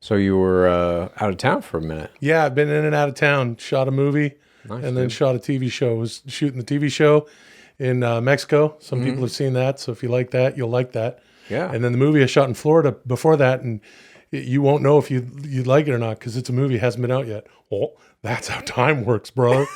So you were out of town for a minute. Yeah, I've been in and out of town. Shot a movie, Nice, and then shot a TV show. Was shooting the TV show in Mexico. Some people have seen that, so if you like that, you'll like that. Yeah. And then the movie I shot in Florida before that, and you won't know if you like it or not because it's a movie, hasn't been out yet. Oh, that's how time works, brother.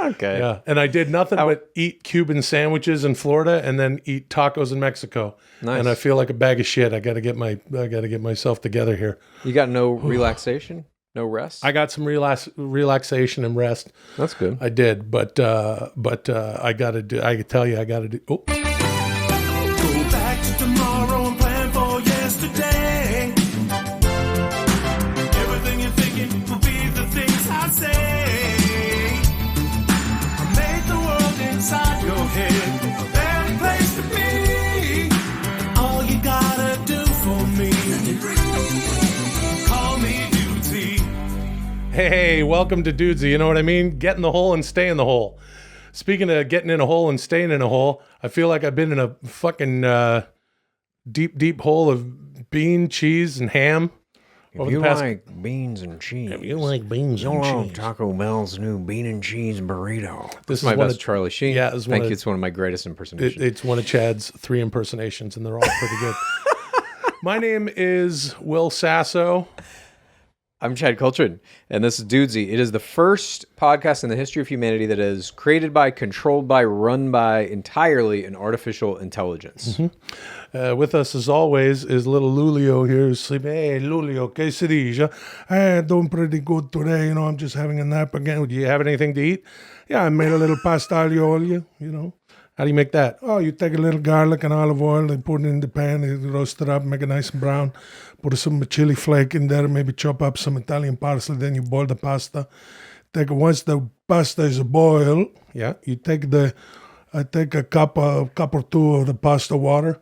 Okay. Yeah, and I did nothing but eat Cuban sandwiches in Florida and then eat tacos in Mexico. Nice. And I feel like a bag of shit. I got to get myself together here. You got no relaxation, no rest. I got some relaxation and rest. That's good. I did, but I got to do. I can tell you, I got to do. Oh. Go back to tomorrow and plan for yesterday. Everything you're thinking will be the things I say. I made the world inside your head a better place to be. All you gotta do for me, call me Dudesy. Hey, welcome to Dudesy. You know what I mean? Get in the hole and stay in the hole. Speaking of getting in a hole and staying in a hole, I feel like I've been in a fucking deep hole of bean, cheese, and ham. If you like beans and cheese, you'll love Taco Bell's new bean and cheese burrito. This is one my best of- Charlie Sheen. Yeah, it's Thank one you. of- It's one of my greatest impersonations. It's one of Chad's 3 impersonations, and they're all pretty good. My name is Will Sasso. I'm Chad Kultgen, and this is Dudesy. It is the first podcast in the history of humanity that is created by, controlled by, run by entirely an artificial intelligence. With us, as always, is little Lulio here who's sleeping. Hey, Lulio, que se dice? Hey, doing pretty good today. You know, I'm just having a nap again. Do you have anything to eat? Yeah, I made a little pasta aglio olio, you know. How do you make that? Oh, you take a little garlic and olive oil and put it in the pan, and roast it up, make it nice and brown. Put some chili flake in there, maybe chop up some Italian parsley, then you boil the pasta. Once the pasta is boiled, yeah, you take I take a cup or two of the pasta water.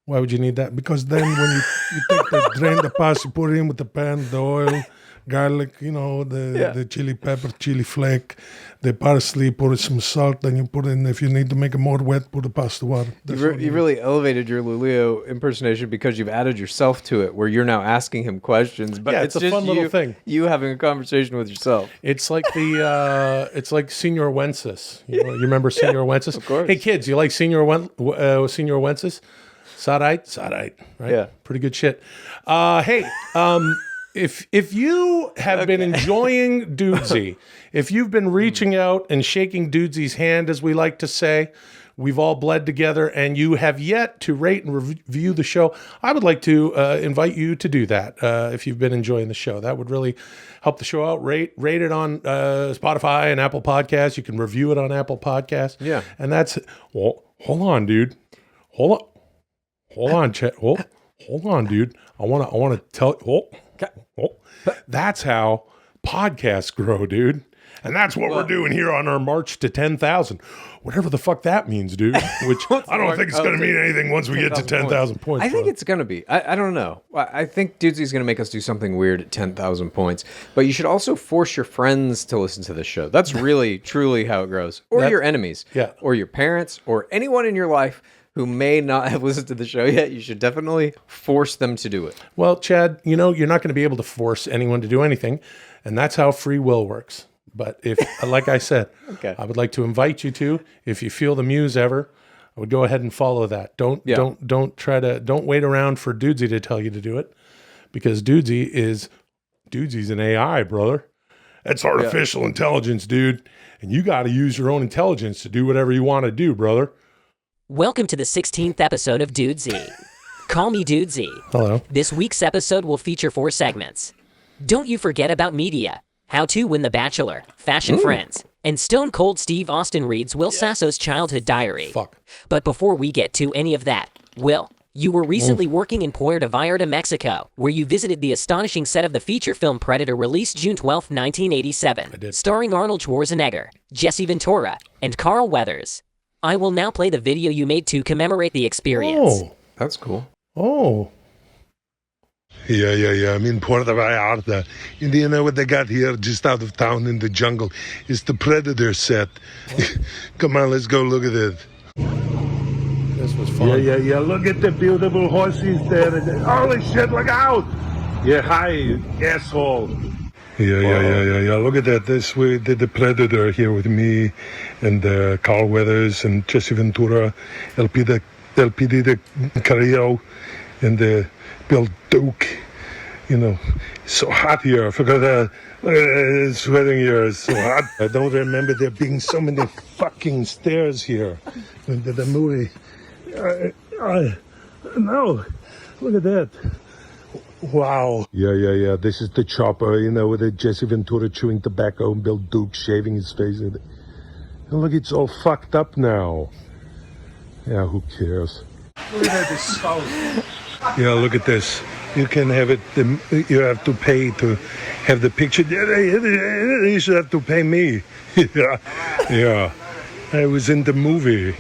Why would you need that? Because then when you take drain the pasta, you put it in with the pan, the oil, garlic, you know, the chili pepper, chili flake, the parsley, put some salt, then you put in, if you need to make it more wet, put the pasta water. You really elevated your Lulio impersonation because you've added yourself to it, where you're now asking him questions. But Yeah, it's it's a just fun little thing. You having a conversation with yourself. It's like it's like Senor Wences. You know, you remember Senor Wences? Of course. Hey kids, you like Senor Wences? Sarite, right? Yeah. Pretty good shit. Hey, if you have been enjoying Dudesy, if you've been reaching out and shaking Dudesy's hand, as we like to say, we've all bled together, and you have yet to rate and review the show, I would like to invite you to do that if you've been enjoying the show. That would really help the show out. Rate it on Spotify and Apple Podcasts. You can review it on Apple Podcasts. Yeah. And that's, well, hold on, dude. Hold on, Chet. Hold on, dude. I want to tell. That's how podcasts grow, dude. And that's what we're doing here on our march to 10,000. Whatever the fuck that means, dude. Which I don't think it's going to mean anything once we get to 10,000 points. I think bro. it's going to be. I don't know. I think Dudesy's going to make us do something weird at 10,000 points. But you should also force your friends to listen to this show. That's really, truly how it grows. Or your enemies. Yeah. Or your parents. Or anyone in your life who may not have listened to the show yet. You should definitely force them to do it. Well, Chad, you know, you're not going to be able to force anyone to do anything. And that's how free will works. But if, like I said, Okay. I would like to invite you to, if you feel the muse ever, I would go ahead and follow that. Don't wait around for Dudesy to tell you to do it, because Dudesy's an AI, brother. It's artificial intelligence, dude. And you got to use your own intelligence to do whatever you want to do, brother. Welcome to the 16th episode of Dudesy. Call me Dudesy. Hello. This week's episode will feature 4 segments. Don't you forget about media, how to win the Bachelor, fashion friends, and Stone Cold Steve Austin reads Will Sasso's childhood diary. Fuck. But before we get to any of that, Will, you were recently working in Puerto Vallarta, Mexico, where you visited the astonishing set of the feature film Predator, released June 12, 1987, I did. starring Arnold Schwarzenegger, Jesse Ventura, and Carl Weathers. I will now play the video you made to commemorate the experience. That's cool. Oh. Yeah. I'm in Puerto Vallarta. And do you know what they got here just out of town in the jungle? It's the Predator set. Come on, let's go look at it. This was fun. Yeah. Look at the beautiful horses there. Holy shit, look out! Yeah, hi, asshole. Yeah. Look at that. This we did the Predator here with me and Carl Weathers and Jesse Ventura, LPD de Carrillo, and Bill Duke. You know, it's so hot here. I forgot sweating here. It's so hot. I don't remember there being so many fucking stairs here in the movie. No, look at that. Wow. Yeah. This is the chopper, you know, with Jesse Ventura chewing tobacco and Bill Duke shaving his face. And look, it's all fucked up now. Yeah, who cares? Look at this house. Yeah, look at this. You can have it, you have to pay to have the picture. You should have to pay me. Yeah. I was in the movie.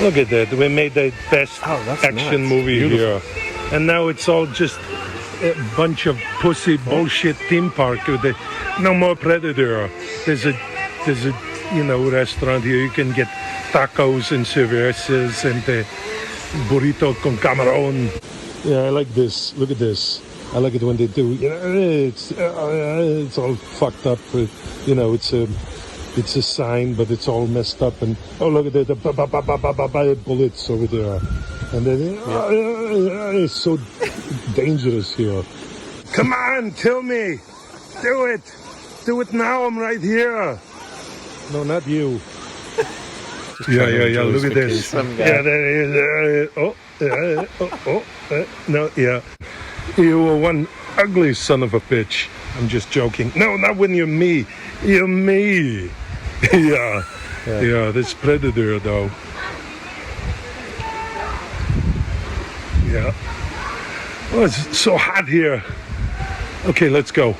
Look at that. We made the best action movie here. And now it's all just a bunch of pussy bullshit theme park with no more Predator. There's a restaurant here. You can get tacos and cervezas and burrito con camarón. Yeah, I like this. Look at this. I like it when they do. You know, it's all fucked up. You know, it's a sign, but it's all messed up. And oh, look at the bullets over there. And then it's so dangerous here. Come on, kill me. Do it. Do it now. I'm right here. No, not you. Yeah. Look at this. No, yeah. You were one ugly son of a bitch. I'm just joking. No, not when you're me. You're me. Yeah. This Predator, though. Yeah. Oh, it's so hot here. Okay, let's go.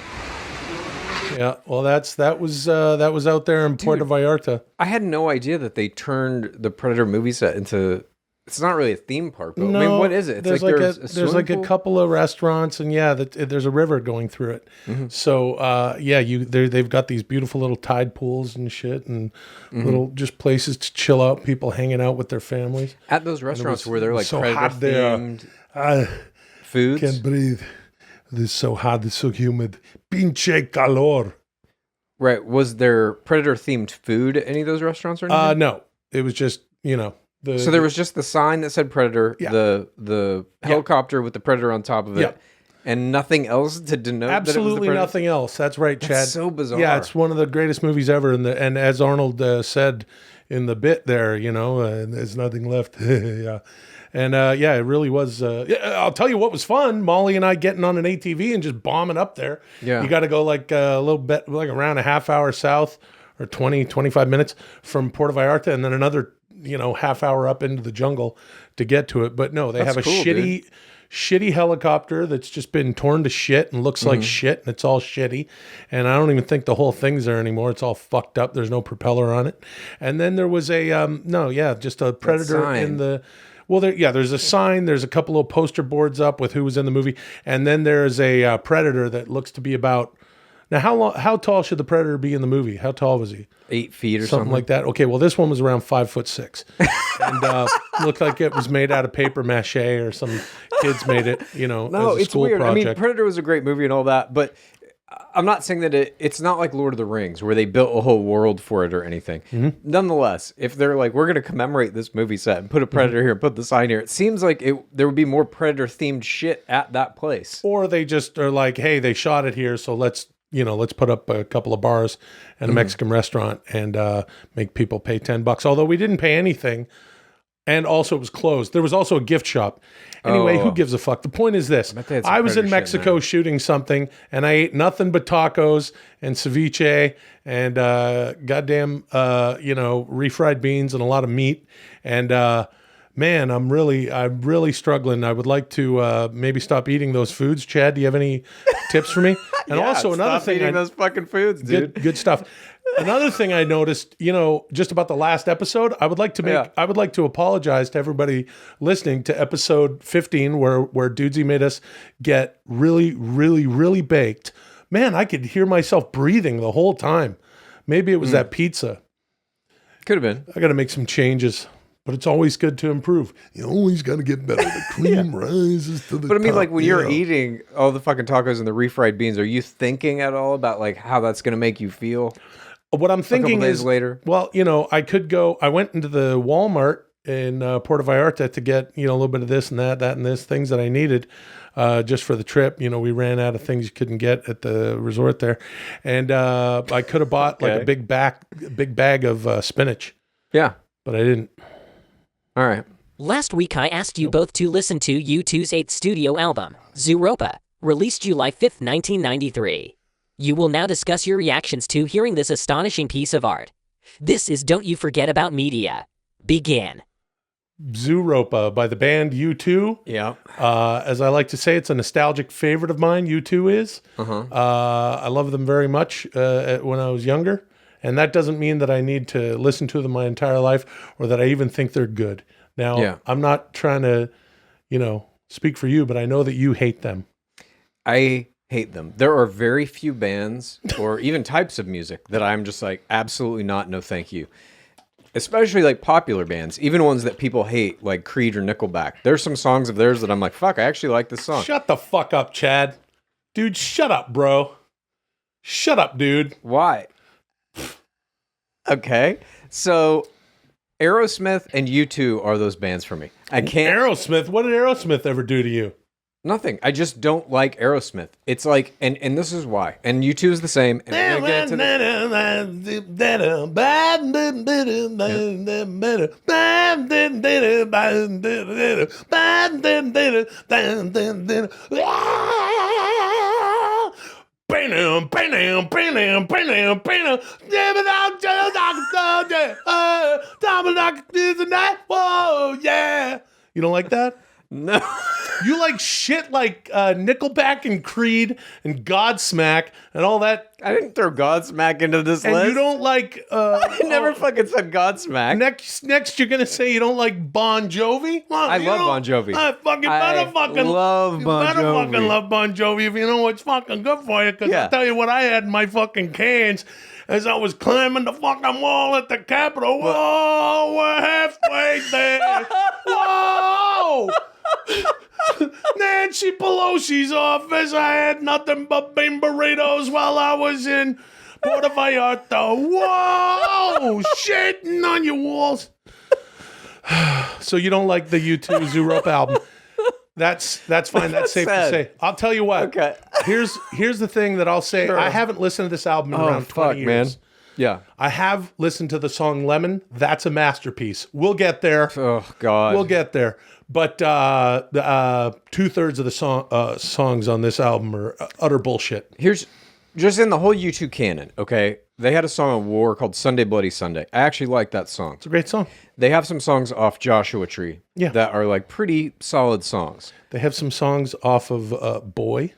Yeah, well, that was out there in Puerto Vallarta. I had no idea that they turned the Predator movie set into. It's not really a theme park, but No, I mean, what is it? It's there's like a couple of restaurants, and there's a river going through it. Mm-hmm. So they've got these beautiful little tide pools and shit, and little just places to chill out. People hanging out with their families at those restaurants where they're like so Predator hot there. themed foods. Can't breathe. It's so hot. It's so humid. Pinche calor. Right. Was there Predator themed food at any of those restaurants or anything? No. It was just, so there was just the sign that said Predator, the helicopter with the Predator on top of it, and nothing else to denote absolutely that it was the Predator? Nothing else. That's right, Chad. That's so bizarre. Yeah, it's one of the greatest movies ever. And as Arnold said in the bit there, there's nothing left. Yeah. And it really was. I'll tell you what was fun. Molly and I getting on an ATV and just bombing up there. Yeah. You got to go like a little bit, like around a half hour south or 20, 25 minutes from Puerto Vallarta, and then another, half hour up into the jungle to get to it. But no, they have a shitty helicopter that's just been torn to shit and looks like shit, and it's all shitty. And I don't even think the whole thing's there anymore. It's all fucked up. There's no propeller on it. And then there was just a Predator in the. Well, there's a sign. There's a couple of poster boards up with who was in the movie, and then there's a Predator that looks to be about. Now, how tall should the Predator be in the movie? How tall was he? 8 feet or something like that. Okay, well, this one was around 5'6", and looked like it was made out of paper mache or some kids made it. No, as a it's school weird. project. I mean, Predator was a great movie and all that, but I'm not saying that it's not like Lord of the Rings where they built a whole world for it or anything. Mm-hmm. Nonetheless, if they're like, we're going to commemorate this movie set and put a Predator here and put the sign here, it seems like there would be more Predator themed shit at that place. Or they just are like, hey, they shot it here, so let's put up a couple of bars and a Mexican restaurant and make people pay $10. Although we didn't pay anything. And also it was closed. There was also a gift shop. Anyway, who gives a fuck? The point is this. I was in Mexico shooting something, and I ate nothing but tacos and ceviche and goddamn, refried beans and a lot of meat. And man, I'm really struggling. I would like to maybe stop eating those foods. Chad, do you have any tips for me? And also another thing, eating those fucking foods, dude. Good stuff. Another thing I noticed, just about the last episode, I would like to apologize to everybody listening to episode 15 where Dudesy made us get really, really, really baked. Man, I could hear myself breathing the whole time. Maybe it was that pizza. Could have been. I got to make some changes. But it's always good to improve. You always got to get better. The cream rises to the But I mean, top. like when you're eating all the fucking tacos and the refried beans, are you thinking at all about like how that's going to make you feel? What I'm thinking days is later. Well, I went into the Walmart in Puerto Vallarta to get, a little bit of this and that and this, things that I needed just for the trip. We ran out of things you couldn't get at the resort there. And I could have bought like a big bag of spinach, Yeah. but I didn't. All right. Last week, I asked you both to listen to U2's 8th studio album, Zooropa, released July 5th, 1993. You will now discuss your reactions to hearing this astonishing piece of art. This is Don't You Forget About Media. Begin. Zooropa by the band U2. Yeah. As I like to say, it's a nostalgic favorite of mine, U2 is. I love them very much when I was younger. And that doesn't mean that I need to listen to them my entire life or that I even think they're good. Now, I'm not trying to, speak for you, but I know that you hate them. I hate them. There are very few bands or even types of music that I'm just like, absolutely not, no thank you. Especially like popular bands, even ones that people hate, like Creed or Nickelback. There's some songs of theirs that I'm like, fuck, I actually like this song. Shut the fuck up, Chad. Dude, shut up, bro. Shut up, dude. Why? Okay. So Aerosmith and U2 are those bands for me. I can't. Aerosmith? What did Aerosmith ever do to you? Nothing. I just don't like Aerosmith. It's like, and this is why. And U2 is the same. And we're gonna get Whoa, yeah. You don't like that? No. You like shit like Nickelback and Creed and Godsmack and all that. I didn't throw Godsmack into this And list. you don't like... I never fucking said Godsmack. Next, you're going to say you don't like Bon Jovi? Well, I love Bon Jovi. I love Bon better Jovi. fucking love Bon Jovi if you know what's fucking good for you. Because I'll tell you what I had in my fucking cans as I was climbing the fucking wall at the Capitol. Whoa, we're halfway there. Whoa! Nancy Pelosi's office. I had nothing but bean burritos while I was in Puerto Vallarta. Whoa! Shitting on your walls. So you don't like the U2 Zooropa album? That's fine. That's safe to say. I'll tell you what. Okay. Here's the thing that I'll say. Sure. I haven't listened to this album in around 20 years. Man. Yeah. I have listened to the song Lemon. That's a masterpiece. We'll get there. Oh, God. We'll get there. But 2/3 of the songs on this album are utter bullshit. Here's just in the whole U2 canon, okay? They had a song on War called Sunday Bloody Sunday. I actually like that song. It's a great song. They have some songs off Joshua Tree that are like pretty solid songs. They have some songs off of Boy.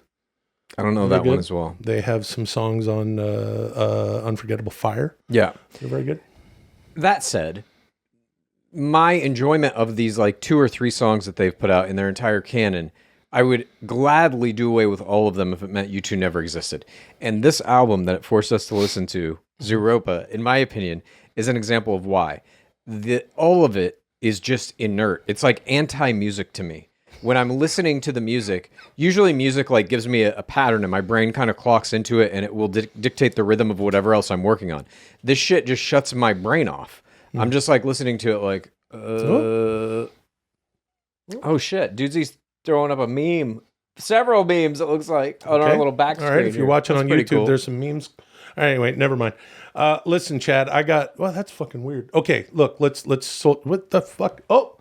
I don't know that one as well. They have some songs on Unforgettable Fire. Yeah. They're very good. That said, my enjoyment of these like 2 or 3 songs that they've put out in their entire canon, I would gladly do away with all of them if it meant U2 never existed. And this album that it forced us to listen to, Zooropa, in my opinion, is an example of why. All of it is just inert. It's like anti-music to me. When I'm listening to the music, usually music like gives me a pattern and my brain kind of clocks into it and it will dictate the rhythm of whatever else I'm working on. This shit just shuts my brain off. I'm just like listening to it like, oh shit, Dudesy's throwing up a meme. Several memes, it looks like, on our little back screen. All right, if you're watching on YouTube, cool. there's some memes. All right, wait, never mind. Listen, Chad, that's fucking weird. Okay, look, let's what the fuck? Oh,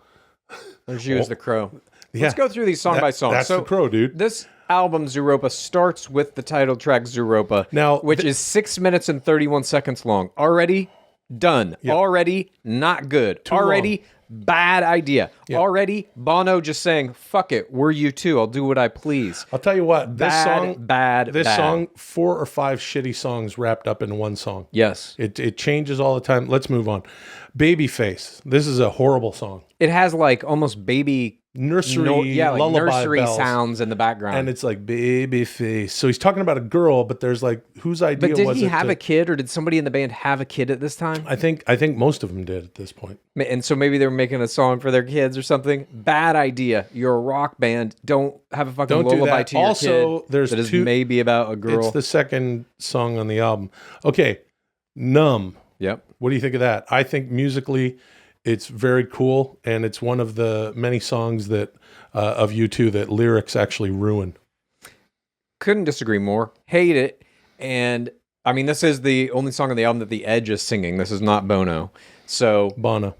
There's you as the crow. Yeah. Let's go through these song by song. That's the crow, dude. This album, Zooropa, starts with the title track, Zooropa, now, which is 6 minutes and 31 seconds long. Already done. Yep. Already not good. Already bad idea. Yep. Already Bono just saying, fuck it, we're U2. I'll do what I please. I'll tell you what, this Bad. 4 or 5 shitty songs wrapped up in one song. Yes. It changes all the time. Let's move on. Babyface. This is a horrible song. It has like almost baby nursery like lullaby nursery bells. sounds in the background. And it's like baby face. So he's talking about a girl, but there's like whose idea but did was he it have to- a kid, or did somebody in the band have a kid at this time? I think most of them did at this point. And so maybe they were making a song for their kids or something. Bad idea. You're a rock band. Don't have a fucking Don't do lullaby that. to your Also, kid. there's that is two- maybe about a girl. It's the second song on the album. Okay, Numb. Yep. What do you think of that? I think musically, it's very cool, and it's one of the many songs that of U2 that lyrics actually ruin. Couldn't disagree more. Hate it. And I mean, this is the only song on the album that the Edge is singing. This is not Bono. So Bono,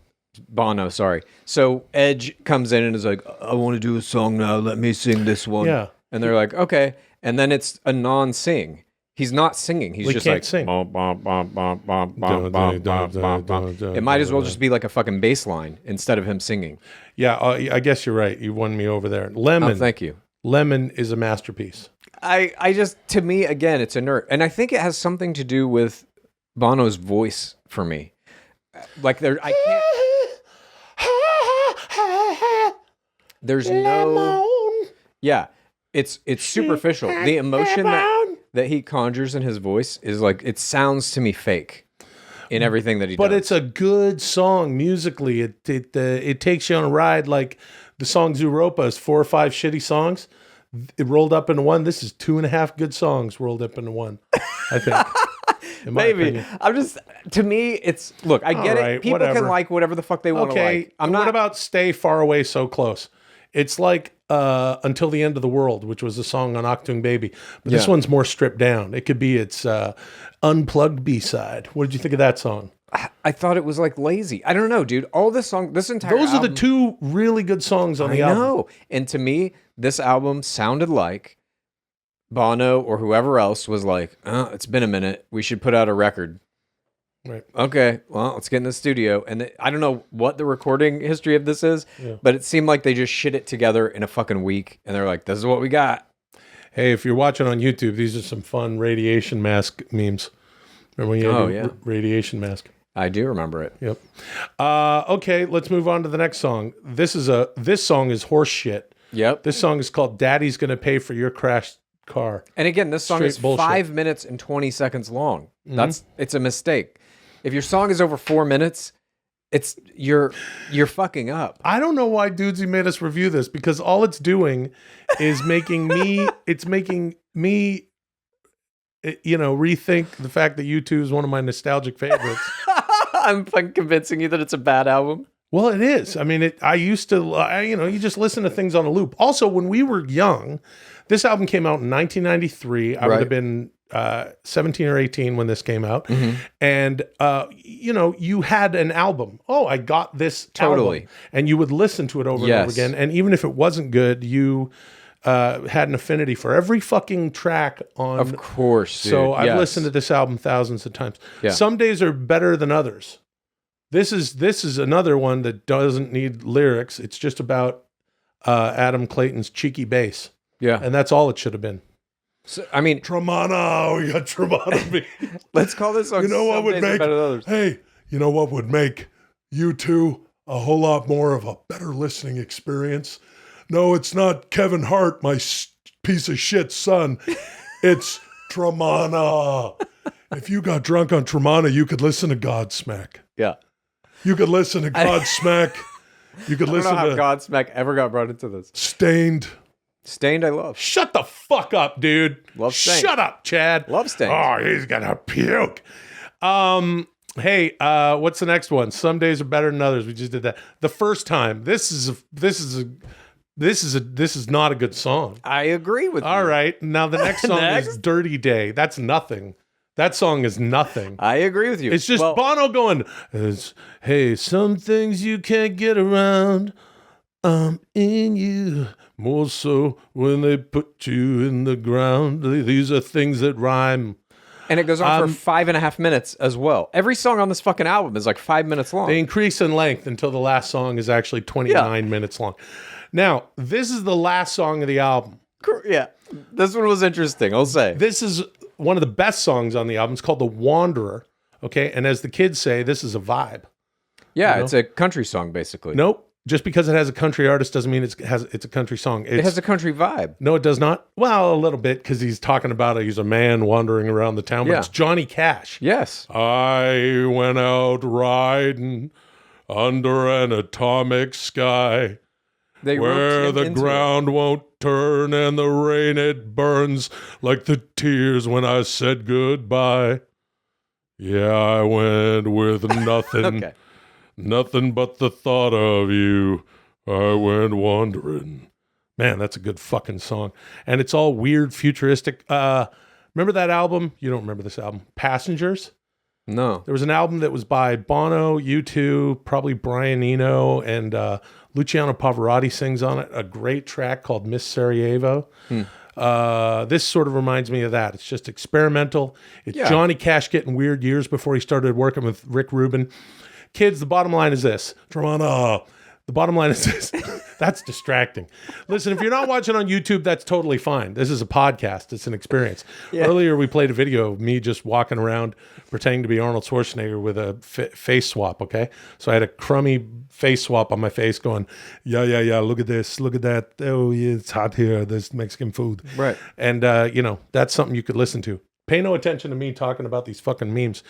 sorry. So Edge comes in and is like, I want to do a song now. Let me sing this one. Yeah. And they're like, okay. And then it's a non-sing. He's not singing. He's Well, he just can't like, sing. bum, bum, bum, bum, bum, bum, bum, bum, bum, bum. It might as well just be like a fucking bass line instead of him singing. Yeah, I guess you're right. You won me over there. Lemon. Oh, thank you. Lemon is a masterpiece. I just, to me, again, it's inert. And I think it has something to do with Bono's voice for me. Like, I can't. There's no. Yeah. It's superficial. The emotion that he conjures in his voice is like, it sounds to me fake in everything that he does. But it's a good song musically. It takes you on a ride like the song Europa is 4 or 5 shitty songs. It rolled up into one. This is 2.5 good songs rolled up into one, I think. in my Maybe. opinion. I'm just, to me, it's, look, I get All right, it. People whatever. can like whatever the fuck they want to Okay, like. I'm what not, about Stay Far Away So Close? It's like Until the End of the World, which was a song on Achtung Baby. But this Yeah. one's more stripped down. It could be its unplugged B-side. What did you think of that song? I thought it was like lazy. I don't know, dude. All this song, this entire Those are the album- 2 really good songs on I the album. know. And to me, this album sounded like Bono or whoever else was like, it's been a minute. We should put out a record. Right. Okay, well, let's get in the studio. And I don't know what the recording history of this is, but it seemed like they just shit it together in a fucking week. And they're like, this is what we got. Hey, if you're watching on YouTube, these are some fun radiation mask memes. Remember when you had your radiation mask? I do remember it. Yep. Okay, let's move on to the next song. This song is horse shit. Yep. This song is called Daddy's Gonna Pay for Your Crashed Car. And again, this song Straight is bullshit. 5 minutes and 20 seconds long. It's a mistake. If your song is over 4 minutes, you're fucking up. I don't know why Dudesy made us review this because all it's doing is making me rethink the fact that U2 is one of my nostalgic favorites. I'm fucking convincing you that it's a bad album. Well, it is. I mean, I used to, you just listen to things on a loop. Also, when we were young, this album came out in 1993. I would have been 17 or 18 when this came out. Mm-hmm. And, you had an album. Oh, I got this Totally. album. And you would listen to it over and over Yes. again. And even if it wasn't good, you had an affinity for every fucking track on. Of course, dude. So I've Yes. listened to this album thousands of times. Yeah. Some days are better than others. This is another one that doesn't need lyrics. It's just about Adam Clayton's cheeky bass. Yeah. And that's all it should have been. So, I mean, Tremana, we got Tremana. let's call this song You know what Some would Days Are make Better Than Others. Hey, you know what would make U2 a whole lot more of a better listening experience? No, it's not Kevin Hart, my piece of shit son. It's Tremana. If you got drunk on Tremana, you could listen to Godsmack. Yeah. You could listen to Godsmack. You could I don't listen know how to Godsmack ever got brought into this. Stained. Stained, I love. Shut the fuck up, dude. Love Stained. Shut up, Chad. Love Stained. Oh, he's gonna puke. Hey, what's the next one? Some days are better than others. We just did that. The first time. This is not a good song. I agree with you. All right. Now the next song is Next? Dirty Day. That's nothing. That song is nothing. I agree with you. It's just Well, Bono going, hey, some things you can't get around. I'm in you. More so when they put you in the ground. These are things that rhyme. and it goes on for 5.5 minutes as well. Every song on this fucking album is like 5 minutes long. They increase in length until the last song is actually 29 minutes long. Now, this is the last song of the album. Yeah. This one was interesting, I'll say. This is one of the best songs on the album. It's called The Wanderer. Okay. And as the kids say, this is a vibe. Yeah, it's a country song, basically. Nope. Just because it has a country artist doesn't mean it's a country song. It has a country vibe. No, it does not. Well, a little bit, because he's talking about he's a man wandering around the town, but Yeah. it's Johnny Cash. Yes. I went out riding under an atomic sky They where roped him the into ground won't turn and the rain it burns like the tears when I said goodbye. Yeah, I went with nothing. Okay. Nothing but the thought of you. I went wandering. Man, that's a good fucking song. And it's all weird, futuristic. Remember that album? You don't remember this album. Passengers? No. There was an album that was by Bono, U2, probably Brian Eno, and Luciano Pavarotti sings on it. A great track called Miss Sarajevo. This sort of reminds me of that. It's just experimental. It's Johnny Cash getting weird years before he started working with Rick Rubin. Kids, the bottom line is this. The bottom line is this. That's distracting. Listen, if you're not watching on YouTube, that's totally fine. This is a podcast. It's an experience. Yeah. Earlier, we played a video of me just walking around pretending to be Arnold Schwarzenegger with a face swap, okay? So I had a crummy face swap on my face going, yeah, look at this, look at that. Oh, yeah, it's hot here. There's Mexican food. Right. And, that's something you could listen to. Pay no attention to me talking about these fucking memes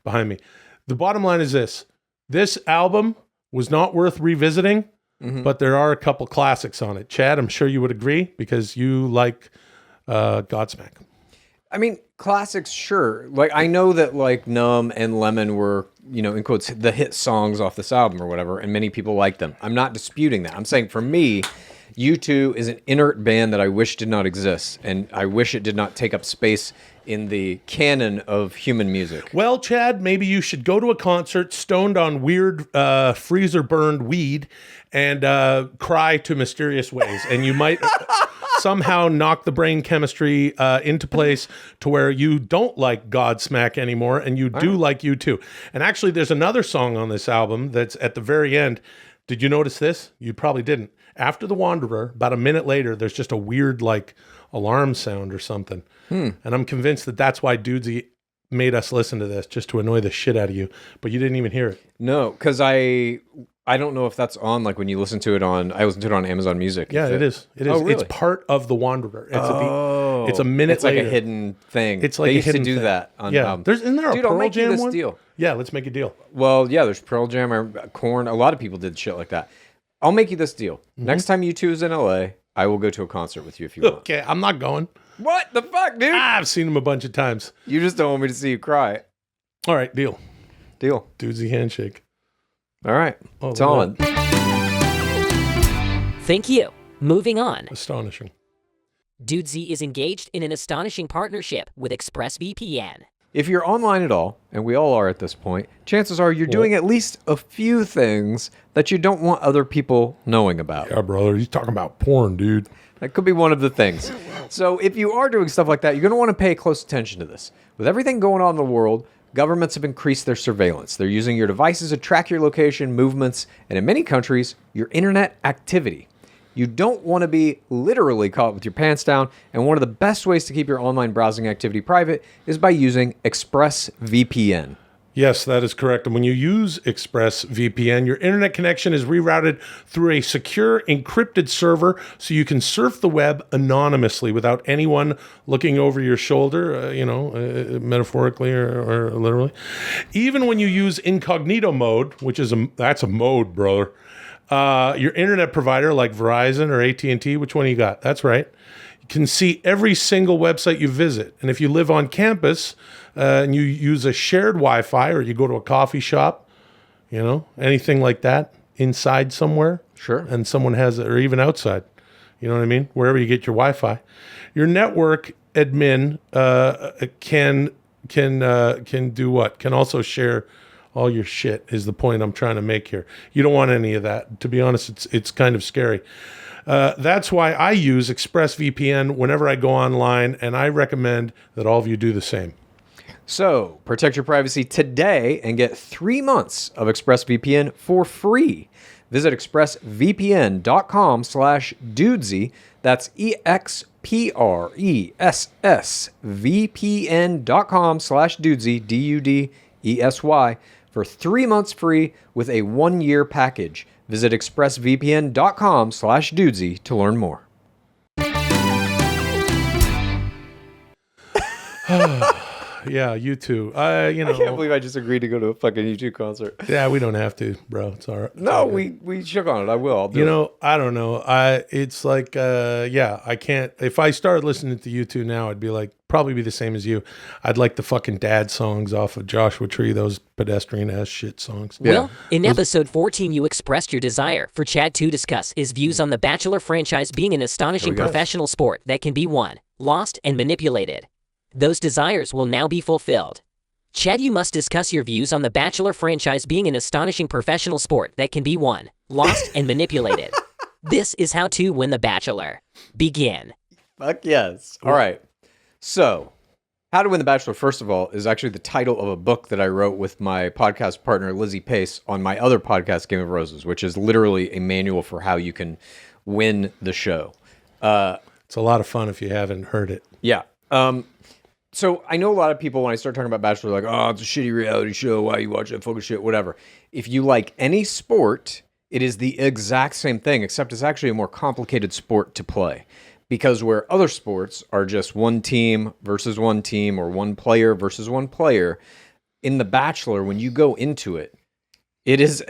behind me. The bottom line is this. This album was not worth revisiting, but there are a couple classics on it. Chad, I'm sure you would agree because you like Godsmack. I mean, classics, sure. Like, I know that, like, Numb and Lemon were, in quotes, the hit songs off this album or whatever, and many people like them. I'm not disputing that. I'm saying, for me, U2 is an inert band that I wish did not exist, and I wish it did not take up space in the canon of human music. Well, Chad, maybe you should go to a concert stoned on weird freezer-burned weed and cry to mysterious ways, and you might somehow knock the brain chemistry into place to where you don't like Godsmack anymore, and you do like U2. And actually, there's another song on this album that's at the very end. Did you notice this? You probably didn't. After The Wanderer, about a minute later, there's just a weird, like, alarm sound or something. And I'm convinced that that's why Dudesy made us listen to this, just to annoy the shit out of you. But you didn't even hear it. No, because I don't know if that's on, like, when you listen to it on, I listen to it on Amazon Music. Yeah, it is. It is. Oh, really? It's part of The Wanderer. It's a minute It's like later. a hidden thing. It's like they a used hidden to do thing. that on Yeah. Isn't there a Dude, I'll Pearl make you Jam this one? deal. Yeah, let's make a deal. Well, yeah, there's Pearl Jam, or Korn. A lot of people did shit like that. I'll make you this deal. Next time U2 is in LA, I will go to a concert with you if you want. Okay, I'm not going. What the fuck, dude? I've seen him a bunch of times. You just don't want me to see you cry. All right, deal. Deal. Dudesy handshake. All right. Oh, It's on. Thank you. Moving on. Astonishing. Dudesy is engaged in an astonishing partnership with ExpressVPN. If you're online at all, and we all are at this point, chances are you're doing at least a few things that you don't want other people knowing about. Yeah, brother, he's talking about porn, dude. That could be one of the things. So if you are doing stuff like that, you're going to want to pay close attention to this. With everything going on in the world, governments have increased their surveillance. They're using your devices to track your location, movements, and in many countries, your internet activity. You don't want to be literally caught with your pants down, and one of the best ways to keep your online browsing activity private is by using ExpressVPN. Yes, that is correct. And when you use ExpressVPN, your internet connection is rerouted through a secure encrypted server so you can surf the web anonymously without anyone looking over your shoulder, metaphorically or literally. Even when you use incognito mode, which is that's a mode, brother. Your internet provider like Verizon or AT&T, which one you got? That's right. You can see every single website you visit. And if you live on campus and you use a shared Wi-Fi or you go to a coffee shop, anything like that inside somewhere. Sure. And someone has it, or even outside, you know what I mean? Wherever you get your Wi-Fi. Your network admin can do what? Can also share all your shit is the point I'm trying to make here. You don't want any of that. To be honest, it's kind of scary. That's why I use ExpressVPN whenever I go online, and I recommend that all of you do the same. So, protect your privacy today and get 3 months of ExpressVPN for free. Visit expressvpn.com/dudesy. That's EXPRESSVPN.com/dudesy, DUDESY, for 3 months free with a 1-year package. Visit expressvpn.com/Dudesy to learn more. Yeah, you too. I can't believe I just agreed to go to a fucking U2 concert. Yeah, we don't have to, bro. It's all right. It's No, all good. we shook on it. I will. I'll do it. I don't know. It's like, I can't. If I started listening to U2 now, I'd be like, probably be the same as you. I'd like the fucking dad songs off of Joshua Tree, those pedestrian ass shit songs. Will, in episode 14, you expressed your desire for Chad to discuss his views on the Bachelor franchise being an astonishing professional sport that can be won, lost, and manipulated. Those desires will now be fulfilled. Chad, you must discuss your views on the Bachelor franchise being an astonishing professional sport that can be won, lost, and manipulated. This is how to win the Bachelor. Begin. Fuck yes. All right. So, How to Win the Bachelor, first of all, is actually the title of a book that I wrote with my podcast partner, Lizzie Pace, on my other podcast, Game of Roses, which is literally a manual for how you can win the show. It's a lot of fun if you haven't heard it. Yeah. So I know a lot of people, when I start talking about Bachelor, like, oh, it's a shitty reality show. Why you watch that fucking shit? Whatever. If you like any sport, it is the exact same thing, except it's actually a more complicated sport to play. Because where other sports are just one team versus one team or one player versus one player, in The Bachelor, when you go into it, it is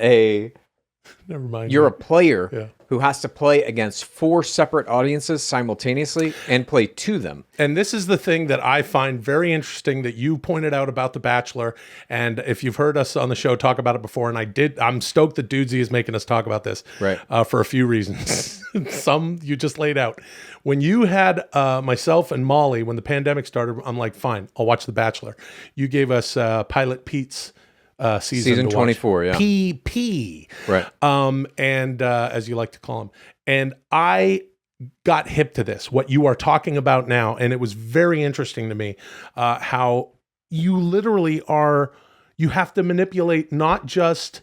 Never mind. you're a player Yeah. who has to play against 4 separate audiences simultaneously and play to them. And this is the thing that I find very interesting that you pointed out about The Bachelor. And if you've heard us on the show talk about it before, and I'm stoked that Dudesy is making us talk about this, Right. For a few reasons. Some you just laid out. When you had myself and Molly, when the pandemic started, I'm like, fine, I'll watch The Bachelor. You gave us Pilot Pete's season 24, yeah. PP. Right. And as you like to call him. And I got hip to this, what you are talking about now. And it was very interesting to me how you literally you have to manipulate not just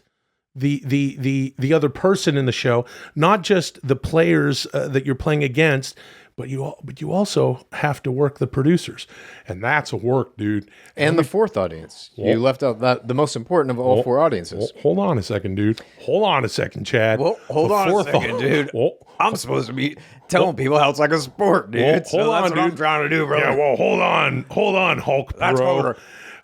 the other person in the show, not just the players that you're playing against, but you also have to work the producers, and that's a work, dude. And the 4th audience. You left out the most important of all 4 audiences. Hold on a second, dude. Hold on a second, Chad. Well, hold The on a 4th second, dude. Well, I'm supposed to be telling people how it's like a sport, dude. Well, So hold that's on, what I'm dude. trying to do, brother. Yeah, well, hold on, Hulk That's what Perot. we're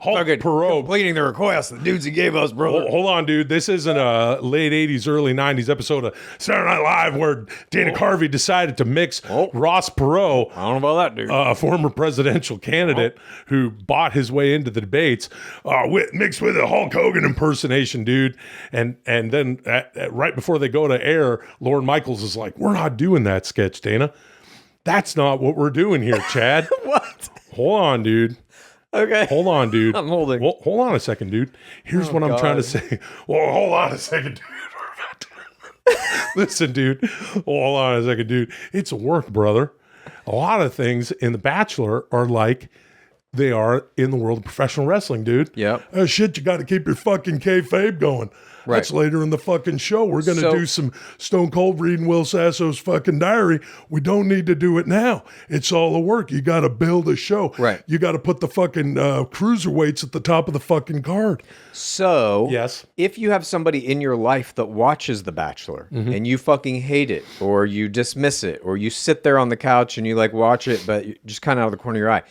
Hulk fucking Perot. completing the request the dudes he gave us, brother. Hold on, dude. This isn't a late 80s, early 90s episode of Saturday Night Live where Dana Carvey decided to mix Ross Perot, I don't know about that, dude. a former presidential candidate who bought his way into the debates, mixed with a Hulk Hogan impersonation, dude. And then right before they go to air, Lorne Michaels is like, we're not doing that sketch, Dana. That's not what we're doing here, Chad. What? Hold on, dude. Okay. Hold on, dude. I'm holding. Well, hold on a second, dude. Here's what I'm trying to say. Well, hold on a second, dude. We're about to... Listen, dude. Hold on a second, dude. It's work, brother. A lot of things in The Bachelor are like they are in the world of professional wrestling, dude. Yep. Oh, shit, you got to keep your fucking kayfabe going. Right. That's later in the fucking show. We're going to do some Stone Cold reading Will Sasso's fucking diary. We don't need to do it now. It's all the work. You got to build a show. Right. You got to put the fucking cruiserweights at the top of the fucking card. So, Yes. if you have somebody in your life that watches The Bachelor and you fucking hate it, or you dismiss it, or you sit there on the couch and you like watch it, but you're just kind of out of the corner of your eye,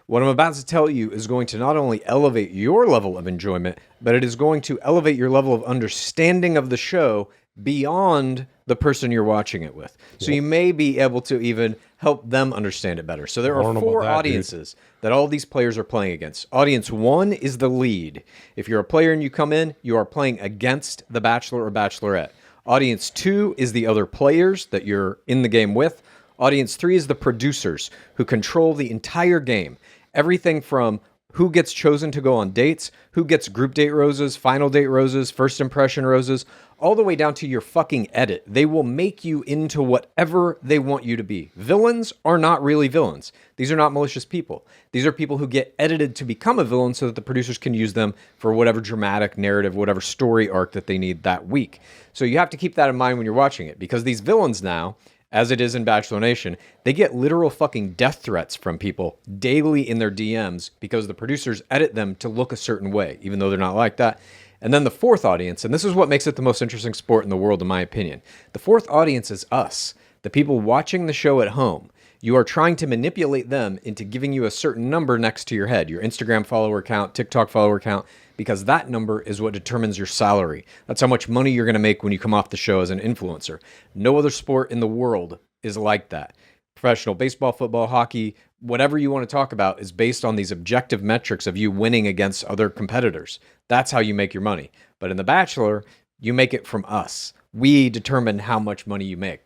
what I'm about to tell you is going to not only elevate your level of enjoyment, but it is going to elevate your level of understanding of the show beyond the person you're watching it with. So you may be able to even help them understand it better. So there are Learn about 4 that, dude. audiences that all these players are playing against. Audience 1 is the lead. If you're a player and you come in, you are playing against the Bachelor or Bachelorette. Audience 2 is the other players that you're in the game with. Audience 3 is the producers who control the entire game. Everything from who gets chosen to go on dates, who gets group date roses, final date roses, first impression roses, all the way down to your fucking edit. They will make you into whatever they want you to be. Villains are not really villains. These are not malicious people. These are people who get edited to become a villain so that the producers can use them for whatever dramatic narrative, whatever story arc that they need that week. So you have to keep that in mind when you're watching it, because these villains now, as it is in Bachelor Nation, they get literal fucking death threats from people daily in their DMs because the producers edit them to look a certain way, even though they're not like that. And then the fourth audience, and this is what makes it the most interesting sport in the world, in my opinion. The fourth audience is us, the people watching the show at home. You are trying to manipulate them into giving you a certain number next to your head, your Instagram follower count, TikTok follower count, because that number is what determines your salary. That's how much money you're going to make when you come off the show as an influencer. No other sport in the world is like that. Professional baseball, football, hockey, whatever you want to talk about is based on these objective metrics of you winning against other competitors. That's how you make your money. But in The Bachelor, you make it from us. We determine how much money you make.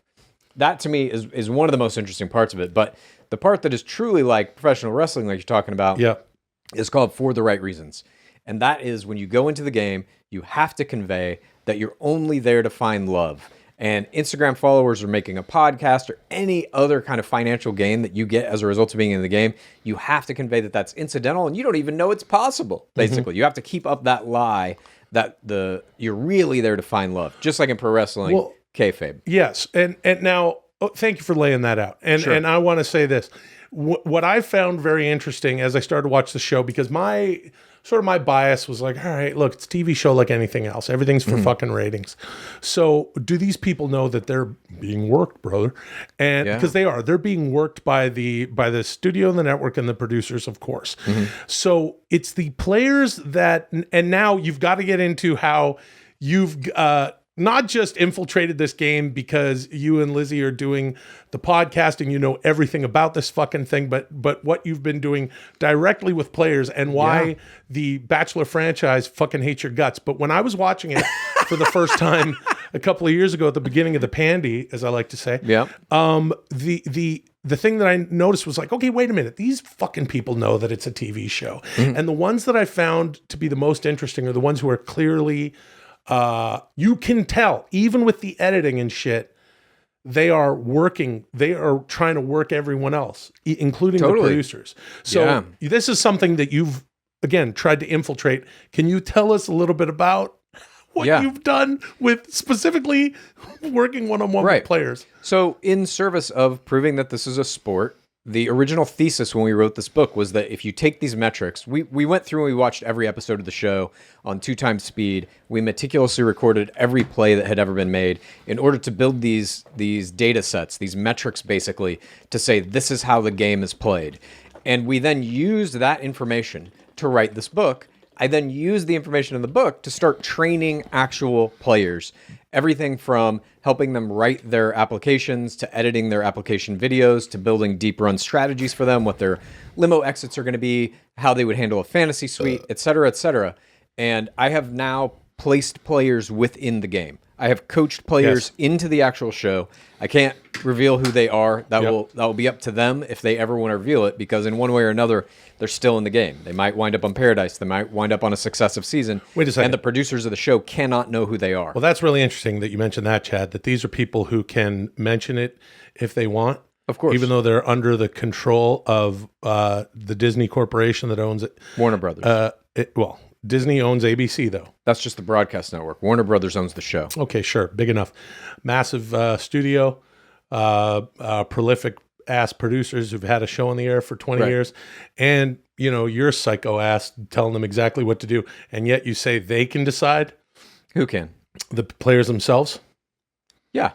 That to me is one of the most interesting parts of it. But the part that is truly like professional wrestling, like you're talking about, is called For the Right Reasons. And that is when you go into the game, you have to convey that you're only there to find love. And Instagram followers are making a podcast or any other kind of financial gain that you get as a result of being in the game. You have to convey that that's incidental and you don't even know it's possible, basically. You have to keep up that lie that you're really there to find love, just like in pro wrestling. Kayfabe. Yes, and now, thank you for laying that out. And I want to say this: what I found very interesting as I started to watch the show, because my bias was like, all right, look, it's a TV show like anything else. Everything's for fucking ratings. So, do these people know that they're being worked, brother? And because they're being worked by the studio and the network and the producers, of course. So it's the players that, and now you've got to get into how you've not just infiltrated this game because you and Lizzie are doing the podcasting, you know everything about this fucking thing, but what you've been doing directly with players and why the Bachelor franchise fucking hates your guts. But when I was watching it for the first time a couple of years ago at the beginning of the pandy, as I like to say, the thing that I noticed was like, okay, wait a minute. These fucking people know that it's a TV show. And the ones that I found to be the most interesting are the ones who are clearly... you can tell, even with the editing and shit, they are trying to work everyone else, including the producers. So this is something that you've, again, tried to infiltrate. Can you tell us a little bit about what you've done with specifically working one-on-one with players? So in service of proving that this is a sport, the original thesis when we wrote this book was that if you take these metrics, we went through and we watched every episode of the show on 2x speed. We meticulously recorded every play that had ever been made in order to build these data sets, these metrics basically, to say this is how the game is played. And we then used that information to write this book. I then used the information in the book to start training actual players. Everything from helping them write their applications to editing their application videos to building deep run strategies for them, what their limo exits are going to be, how they would handle a fantasy suite, et cetera, et cetera. And I have now placed players within the game. I have coached players into the actual show. I can't reveal who they are. That will be up to them if they ever want to reveal it, because in one way or another, they're still in the game. They might wind up on Paradise. They might wind up on a successive season. Wait a second. And the producers of the show cannot know who they are. Well, that's really interesting that you mentioned that, Chad, that these are people who can mention it if they want. Of course. Even though they're under the control of the Disney Corporation that owns it. Warner Brothers. Disney owns ABC, though. That's just the broadcast network. Warner Brothers owns the show. Okay, sure. Big enough. Massive studio, prolific ass producers who've had a show on the air for 20 years. And, you know, you're psycho ass telling them exactly what to do. And yet you say they can decide? Who can? The players themselves? Yeah.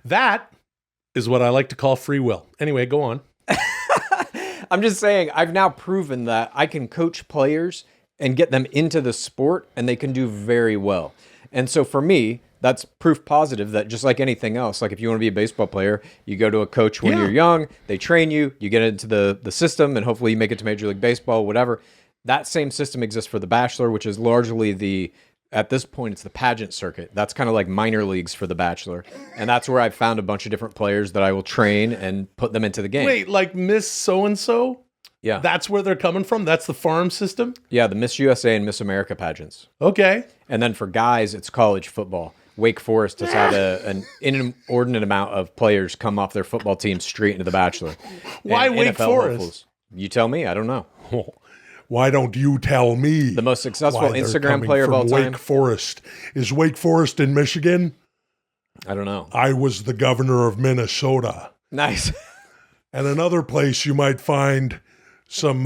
That is what I like to call free will. Anyway, go on. I'm just saying, I've now proven that I can coach players and get them into the sport, and they can do very well. And so for me, that's proof positive that just like anything else, like if you want to be a baseball player, you go to a coach when you're young, they train you, you get into the system, and hopefully you make it to Major League Baseball, whatever. That same system exists for The Bachelor, which is largely at this point, it's the pageant circuit. That's kind of like minor leagues for The Bachelor. And that's where I've found a bunch of different players that I will train and put them into the game. Wait, like Miss So-and-so? Yeah. That's where they're coming from? That's the farm system? Yeah, the Miss USA and Miss America pageants. Okay. And then for guys, it's college football. Wake Forest has had an inordinate amount of players come off their football team straight into The Bachelor. Why And Wake NFL Forest? hopefuls. You tell me. I don't know. Why don't you tell me? The most successful why they're Instagram coming player of all from time. Wake Forest. Is Wake Forest in Michigan? I don't know. I was the governor of Minnesota. Nice. And another place you might find some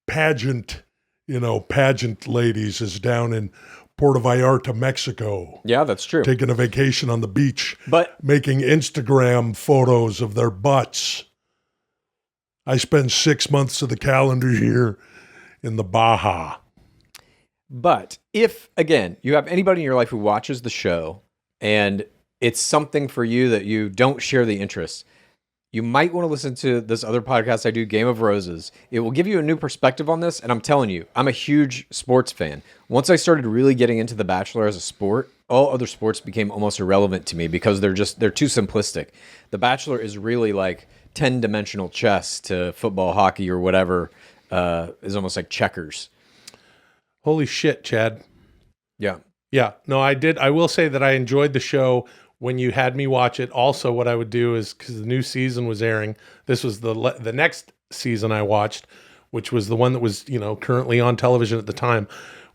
pageant ladies is down in Puerto Vallarta, Mexico, Yeah, that's true. taking a vacation on the beach, But making Instagram photos of their butts. I spend 6 months of the calendar year in the Baja. But if, again, you have anybody in your life who watches the show and it's something for you that you don't share the interest, you might want to listen to this other podcast I do, Game of Roses. It will give you a new perspective on this. And I'm telling you, I'm a huge sports fan. Once I started really getting into The Bachelor as a sport, all other sports became almost irrelevant to me because they're too simplistic. The Bachelor is really like 10-dimensional chess to football, hockey, or whatever is almost like checkers. Holy shit, Chad. Yeah. Yeah, no, I did. I will say that I enjoyed the show when you had me watch it. Also, what I would do is, because the new season was airing, this was the next season I watched, which was the one that was, currently on television at the time.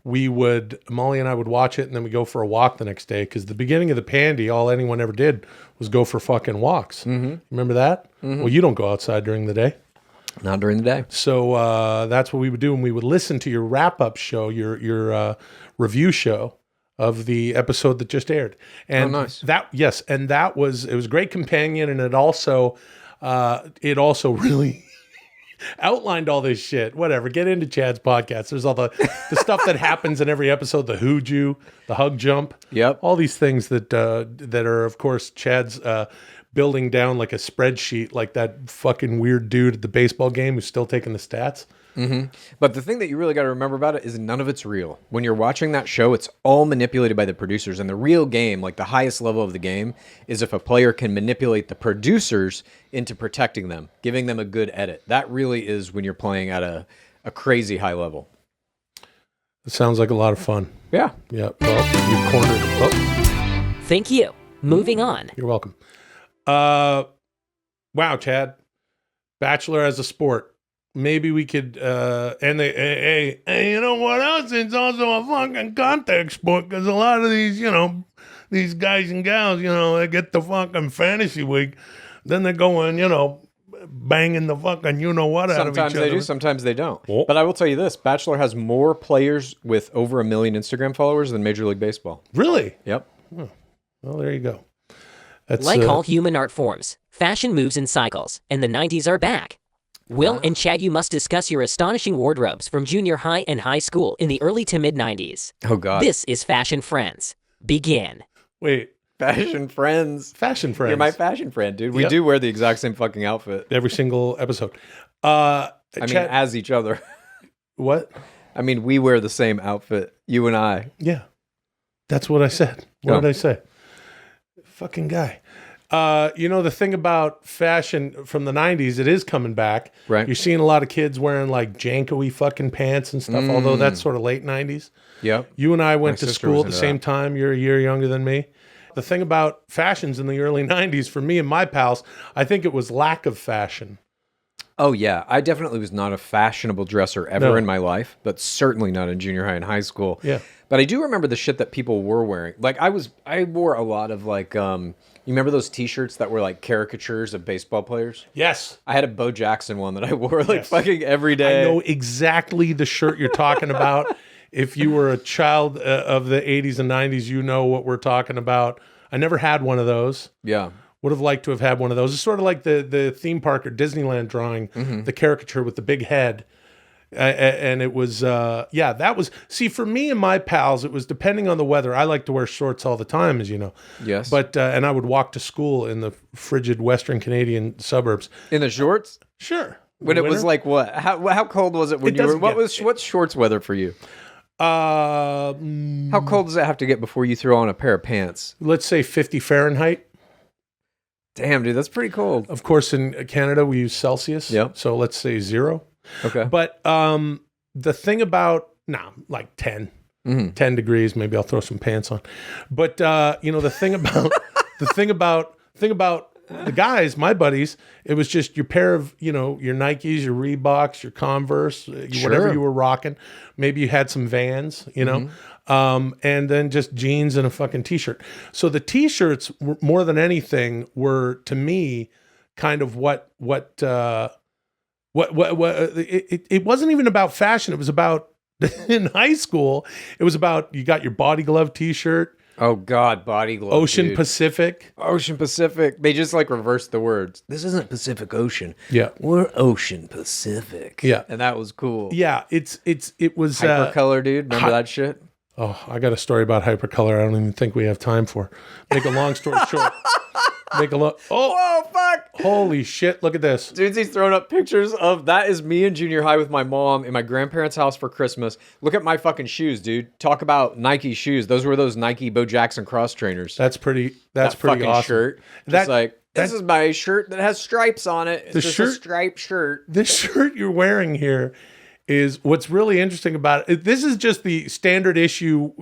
Molly and I would watch it, and then we go for a walk the next day, because the beginning of the Pandy, all anyone ever did was go for fucking walks. Mm-hmm. Remember that? Mm-hmm. Well, you don't go outside during the day. Not during the day. So that's what we would do, and we would listen to your wrap-up show, your review show of the episode that just aired. And nice. It was a great companion, and it also really outlined all this shit. Whatever. Get into Chad's podcast. There's all the stuff that happens in every episode, the hooju, the hug jump. Yep. All these things that are, of course, Chad's building down like a spreadsheet, like that fucking weird dude at the baseball game who's still taking the stats. Mm-hmm. But the thing that you really got to remember about it is none of it's real. When you're watching that show, it's all manipulated by the producers. And the real game, like the highest level of the game, is if a player can manipulate the producers into protecting them, giving them a good edit. That really is when you're playing at a crazy high level. It sounds like a lot of fun. Yeah. Yeah. Well, you cornered. Oh, Thank you. Moving on. you're welcome. Wow, Chad. Bachelor as a sport. Maybe we could, and you know what else? It's also a fucking contact sport, because a lot of these, these guys and gals, they get the fucking fantasy week, then they're going, banging the fucking what out of each other. Sometimes they do, sometimes they don't. Oh. But I will tell you this, Bachelor has more players with over 1 million Instagram followers than Major League Baseball. Really? Yep. Well, there you go. That's, Like all human art forms, fashion moves in cycles, and the 90s are back. Will and Chad, you must discuss your astonishing wardrobes from junior high and high school in the early to mid-90s. Oh, God. This is Fashion Friends. Begin. Wait, Fashion friends. fashion friends. You're my fashion friend, dude. We Yep. do wear the exact same fucking outfit. Every single episode. I mean, Chad, as each other. what? I mean, we wear the same outfit, you and I. Yeah. That's what I said. What Oh. did I say? Fucking guy. The thing about fashion from the 90s, it is coming back. Right. You're seeing a lot of kids wearing like janko-y fucking pants and stuff, although that's sort of late 90s. Yep. You and I went My to sister school was at the into same that. time. You're a year younger than me. The thing about fashions in the early 90s, for me and my pals, I think it was lack of fashion. Oh, yeah. I definitely was not a fashionable dresser ever No. in my life, but certainly not in junior high and high school. Yeah. But I do remember the shit that people were wearing. Like, I wore a lot of, like, you remember those T-shirts that were, like, caricatures of baseball players? Yes. I had a Bo Jackson one that I wore, like, Yes. fucking every day. I know exactly the shirt you're talking about. If you were a child of the 80s and 90s, you know what we're talking about. I never had one of those. Yeah. Would have liked to have had one of those. It's sort of like the theme park or Disneyland drawing, the caricature with the big head. And it was, that was, see, for me and my pals, it was depending on the weather. I like to wear shorts all the time, as you know. Yes. But, and I would walk to school in the frigid Western Canadian suburbs. In the shorts? Sure. When it was Winter. like what? How cold was it when It you were? doesn't What's shorts weather for you? How cold does it have to get before you throw on a pair of pants? Let's say 50 Fahrenheit. Damn, dude, that's pretty cold. Of course, in Canada, we use Celsius. Yep. So let's say 0. Okay. But the thing about, like 10. 10 degrees, maybe I'll throw some pants on. But, the thing about, the thing about the guys, my buddies, it was just your pair of, your Nikes, your Reeboks, your Converse, whatever you were rocking. Maybe you had some Vans, and then just jeans and a fucking t-shirt. So the t-shirts, more than anything, were to me kind of it wasn't even about fashion. It was about In high school, it was about you got your Body Glove T-shirt, Oh God, Body Glove. Ocean dude. Pacific. Ocean Pacific. They just like reversed the words. This isn't Pacific Ocean. Yeah. We're Ocean Pacific. Yeah. And that was cool. Yeah, it was Hypercolor, dude. Remember that shit? Oh, I got a story about hypercolor. I don't even think we have time for. Make a long story short. Make a look. Oh, Oh, fuck. holy shit! Look at this. Dude's throwing up pictures of that is me in junior high with my mom in my grandparents' house for Christmas. Look at my fucking shoes, dude. Talk about Nike shoes. Those were those Nike Bo Jackson cross trainers. That's pretty. That's that pretty fucking awesome. shirt. Just like this is my shirt that has stripes on it. It's The just shirt- a striped shirt. This shirt you're wearing here is what's really interesting about it. This is just the standard issue,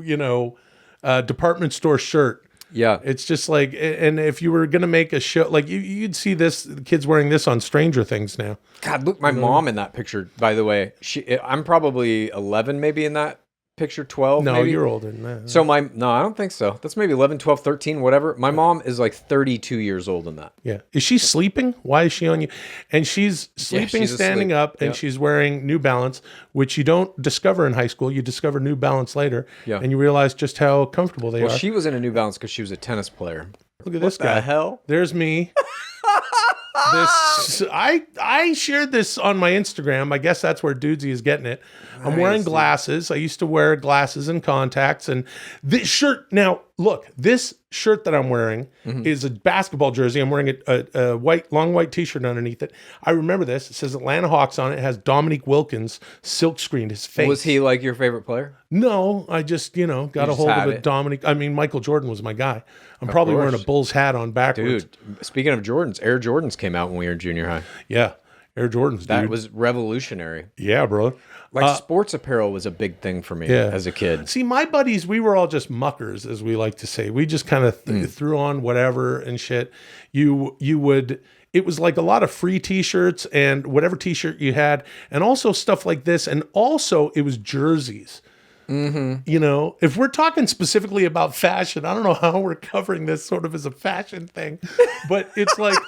department store shirt. Yeah. It's just like, and if you were gonna make a show, like you'd see this kids wearing this on Stranger Things now. God, look, my mom in that picture, by the way. I'm probably 11 maybe in that picture, 12 No, maybe. you're older than that. So no, I don't think so. That's maybe 11, 12, 13, whatever. My mom is like 32 years old in that. Yeah. Is she sleeping? Why is she on you? And she's sleeping, she's standing asleep. up, and Yep. she's wearing New Balance, which you don't discover in high school. You discover New Balance later, Yeah. and you realize just how comfortable they Well, are. she was in a New Balance because she was a tennis player. Look at this What guy. the hell? There's me. I shared this on my Instagram. I guess that's where Dudesy is getting it. I'm wearing glasses. I used to wear glasses and contacts. And this shirt, now look, this shirt that I'm wearing is a basketball jersey. I'm wearing a long white t-shirt underneath it. I remember this. It says Atlanta Hawks on it. It has Dominique Wilkins silk screened his face. Was he like your favorite player? No, I just, got a just hold of had it. it. Dominique. I mean, Michael Jordan was my guy. I'm probably wearing a course. Bulls hat on backwards. Dude, speaking of Jordans, Air Jordans came out when we were in junior high. Yeah. Air Jordans, dude. That was revolutionary. Yeah, bro. Like sports apparel was a big thing for me Yeah. as a kid. See, my buddies, we were all just muckers, as we like to say. We just kind of threw on whatever and shit. It was like a lot of free t-shirts and whatever t-shirt you had, and also stuff like this. And also it was jerseys. Mm-hmm. If we're talking specifically about fashion, I don't know how we're covering this sort of as a fashion thing, but it's like,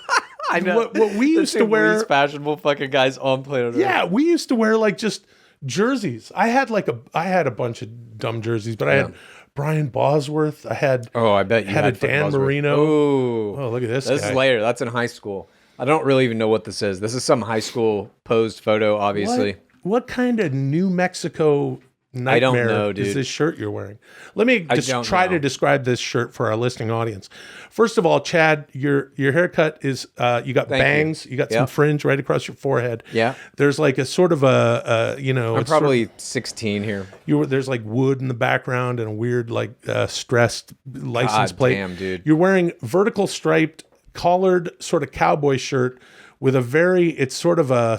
I know. what we used to wear. Least fashionable fucking guys on planet Earth. Yeah, we used to wear like just jerseys. I had a bunch of dumb jerseys, but I had Brian Bosworth. I had I bet you had a had fucking Dan Bosworth. Marino. Ooh. Oh, look at this This guy. is later. That's in high school. I don't really even know what this is. This is some high school posed photo, obviously. What kind of New Mexico nightmare I don't know, is dude. this shirt you're wearing? Let me just don't try know. to describe this shirt for our listening audience. First of all, Chad, your haircut is you got bangs, you got some Yep. fringe right across your forehead. Yeah. There's like a sort of I'm it's probably 16 here. there's like wood in the background and a weird like stressed license God plate. damn, dude. You're wearing vertical striped collared sort of cowboy shirt with it's sort of a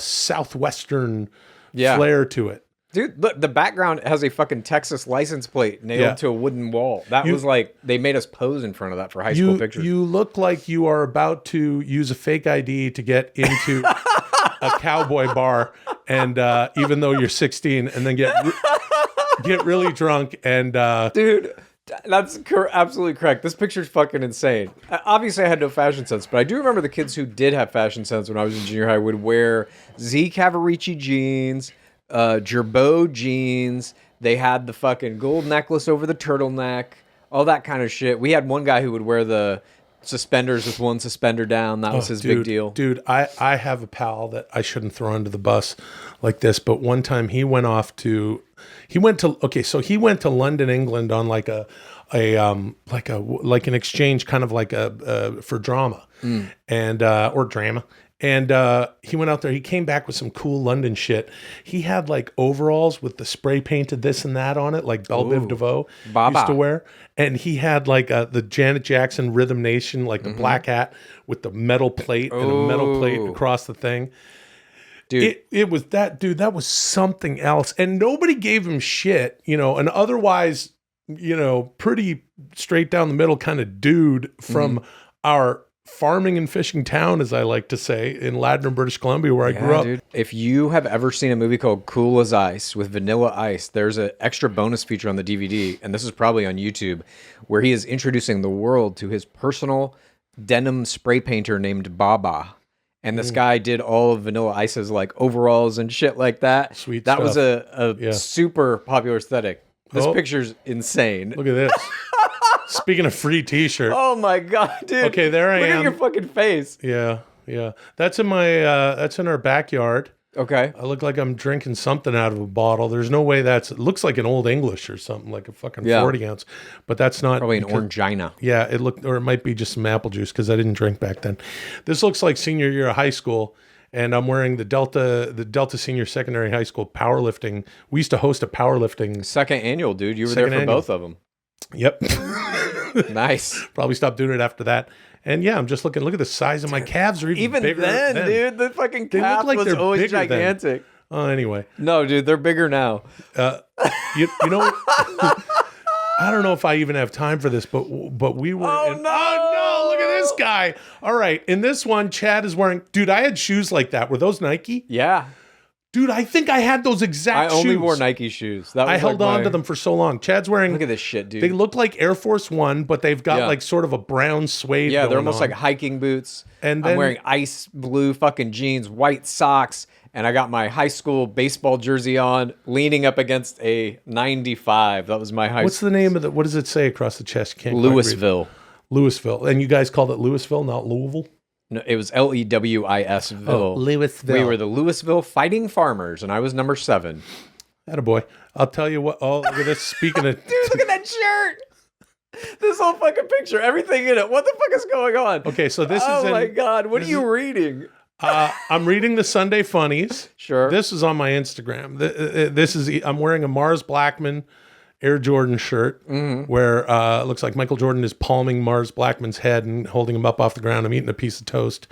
southwestern Yeah. flair to it. Dude, look, the background has a fucking Texas license plate nailed Yeah. to a wooden wall. That was like, they made us pose in front of that for high school pictures. You look like you are about to use a fake ID to get into a cowboy bar, and even though you're 16, and then get really drunk and Dude, that's absolutely correct. This picture's fucking insane. Obviously, I had no fashion sense, but I do remember the kids who did have fashion sense when I was in junior high would wear Z Cavaricci jeans, Gerbeau jeans. They had the fucking gold necklace over the turtleneck, all that kind of shit. We had one guy who would wear the suspenders with one suspender down. That was his big deal. Dude, I have a pal that I shouldn't throw under the bus like this, but one time he went to London, England on like an exchange, kind of like for drama and or drama. And he went out there. He came back with some cool London shit. He had like overalls with the spray painted this and that on it, like Belle Biv DeVoe used to wear. And he had like the Janet Jackson Rhythm Nation, like the black hat with the metal plate and a metal plate across the thing. Dude. It was that, dude. That was something else. And nobody gave him shit, an otherwise, pretty straight down the middle kind of dude from our farming and fishing town, as I like to say, in Ladner, British Columbia, where I grew up. Dude. If you have ever seen a movie called Cool as Ice with Vanilla Ice, there's an extra bonus feature on the DVD, and this is probably on YouTube, where he is introducing the world to his personal denim spray painter named Baba. and this guy did all of Vanilla Ice's like overalls and shit like that. Sweet That was stuff. a super popular aesthetic. This Oh. picture's insane. Look at this. Speaking of free T-shirt. Oh my god, dude. Okay, there I Look am. at your fucking face. Yeah. That's in my. That's in our backyard. Okay. I look like I'm drinking something out of a bottle. There's no way it looks like an Old English or something, like a fucking 40 ounce. But that's not. Probably an because- orangina. Yeah, it looked, or it might be just some apple juice because I didn't drink back then. This looks like senior year of high school, and I'm wearing the Delta Senior Secondary High School powerlifting. We used to host a powerlifting. Second annual, dude. You were there Second for annual. both of them. Yep. Nice. Probably stopped doing it after that. And yeah, I'm just looking. Look at the size of my calves. Are Even bigger then, dude, the fucking They look calf like was they're always bigger then. gigantic. Oh, anyway. No, dude, they're bigger now. You know, I don't know if I even have time for this, but we were. Oh, in, no! Oh no! Look at this guy. All right, in this one, Chad is wearing. Dude, I had shoes like that. Were those Nike? Yeah. Dude, I think I had those I exact shoes. only wore Nike shoes. That was I held on my- to them for so long. Chad's wearing. Look at this shit, dude. They look like Air Force One, but they've got Yeah. like sort of a brown suede. Yeah, they're going almost on. like hiking boots. And I'm then- wearing ice blue fucking jeans, white socks, and I got my high school baseball jersey on, leaning up against a 95. That was my high What's the name of the? What does it say across the chest? Can't quite read it. Louisville. Louisville, and you guys called it Louisville, not Louisville. No, it was Lewisville. Oh, Louisville. We were the Louisville Fighting Farmers, and I was number 7. Attaboy. I'll tell you what. Oh, look at this. Speaking of. Dude, look at that shirt. This whole fucking picture, everything in it. What the fuck is going on? Okay, so this is. Oh in- my god, what are this you is- reading? I'm reading the Sunday Funnies. Sure. This is on my Instagram. This is. I'm wearing a Mars Blackman Air Jordan shirt, where it looks like Michael Jordan is palming Mars Blackman's head and holding him up off the ground. I'm eating a piece of toast,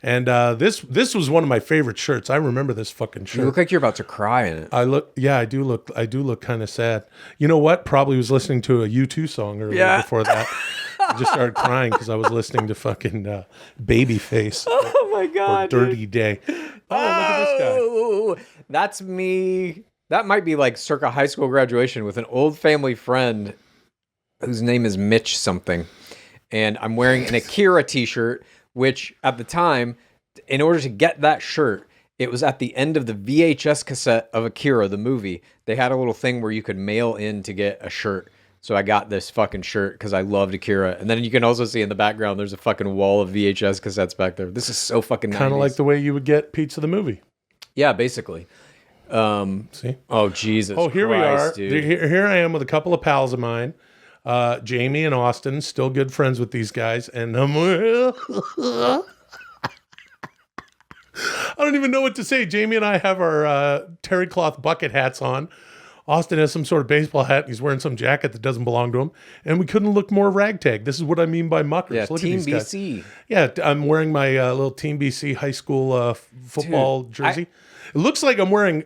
and this was one of my favorite shirts. I remember this fucking shirt. You look like you're about to cry in it. I do look kind of sad. You know what? Probably was listening to a U2 song earlier Yeah. before that. I just started crying because I was listening to fucking Babyface Oh my or god. Dirty Day. Oh, look at this guy. Oh, that's me. That might be like circa high school graduation with an old family friend whose name is Mitch something. And I'm wearing an Akira t-shirt, which at the time, in order to get that shirt, it was at the end of the VHS cassette of Akira, the movie. They had a little thing where you could mail in to get a shirt. So I got this fucking shirt because I loved Akira. And then you can also see in the background, there's a fucking wall of VHS cassettes back there. This is so fucking Kind of 90s. like the way you would get Pizza the Movie. Yeah, basically. See? Oh, Jesus Oh, here Christ, we are. dude. Here I am with a couple of pals of mine. Jamie and Austin, still good friends with these guys. And I don't even know what to say. Jamie and I have our terry cloth bucket hats on. Austin has some sort of baseball hat. He's wearing some jacket that doesn't belong to him. And we couldn't look more ragtag. This is what I mean by muckers. Yeah, Look Team at these guys. BC. Yeah, I'm wearing my little Team BC high school football Dude, jersey. It looks like I'm wearing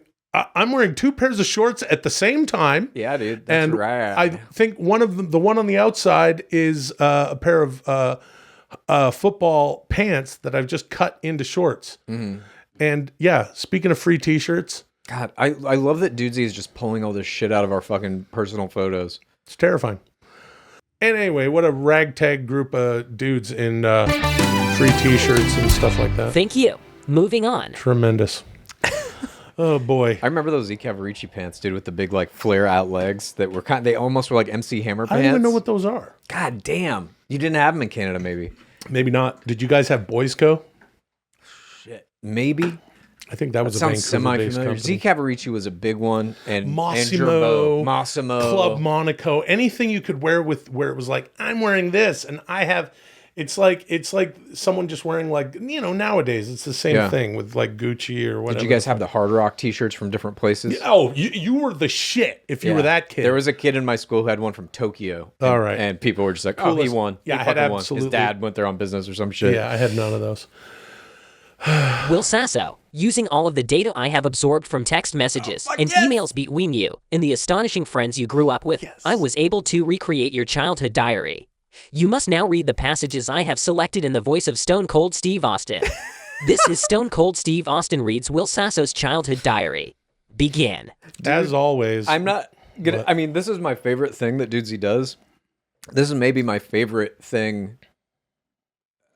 2 pairs of shorts at the same time. Yeah, dude. That's And rad. I think one of them, the one on the outside, is a pair of football pants that I've just cut into shorts. Mm-hmm. And yeah, speaking of free T-shirts, God, I love that Dudesy is just pulling all this shit out of our fucking personal photos. it's terrifying. And anyway, what a ragtag group of dudes in free T-shirts and stuff like that. Thank you. Moving on. Tremendous. Oh boy. I remember those Z Cavarici pants, dude, with the big like flare out legs that were they almost were like MC Hammer I pants. don't even know what those are. God damn. You didn't have them in Canada, maybe. Maybe not. Did you guys have Boys Co? Shit. Maybe. I think that was a Sounds Vancouver-based semi-familiar. Z company. Cavarici was a big one. And Massimo, Massimo. Club Monaco, anything you could wear with where it was like, I'm wearing this and I have, it's like someone just wearing like, nowadays it's the same Yeah. thing with like Gucci or whatever. Did you guys have the Hard Rock t-shirts from different places? Oh, you were the shit if you Yeah. were that kid. There was a kid in my school who had one from Tokyo. And, All right. And people were just like, oh, he Coolest- won. Yeah, He I had fucking won. absolutely- His dad went there on business or some shit. Yeah, I had none of those. Will Sasso, using all of the data I have absorbed from text messages and emails between you and the astonishing friends you grew up with, I was able to recreate your childhood diary. You must now read the passages I have selected in the voice of Stone Cold Steve Austin. This is Stone Cold Steve Austin reads Will Sasso's childhood diary. Begin. As always. I'm not gonna. What? I mean, this is my favorite thing that Dudesy does. This is maybe my favorite thing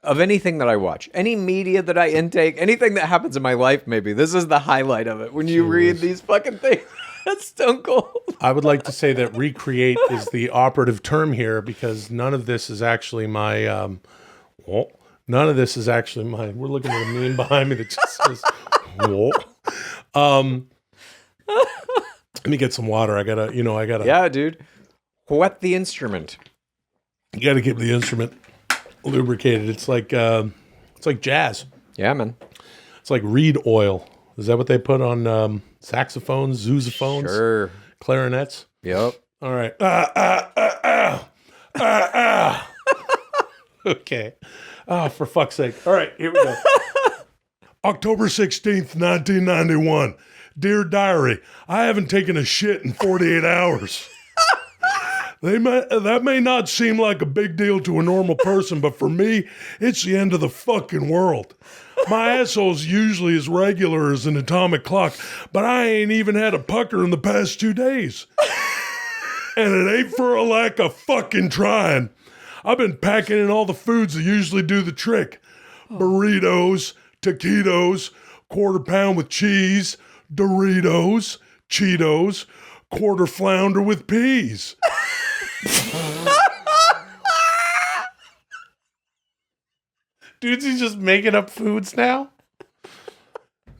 of anything that I watch, any media that I intake, anything that happens in my life, maybe this is the highlight of it. When you read these fucking things, that's stone cold. I would like to say that recreate is the operative term here because none of this is actually my. None of this is actually my. We're looking at a meme behind me that just says. Let me get some water. I gotta. Yeah, dude. Wet the instrument. You gotta keep the instrument lubricated. It's like jazz. Yeah, man. It's like reed oil. Is that what they put on saxophones, sousaphones, Sure. clarinets? Yep. All right. Okay. Oh, for fuck's sake. All right, here we go. October 16th, 1991. Dear Diary, I haven't taken a shit in 48 hours. That may not seem like a big deal to a normal person, but for me, it's the end of the fucking world. My asshole's usually as regular as an atomic clock, but I ain't even had a pucker in the past 2 days. And it ain't for a lack of fucking trying. I've been packing in all the foods that usually do the trick. Burritos, taquitos, quarter pound with cheese, Doritos, Cheetos, quarter flounder with peas. Dude's he's just making up foods now?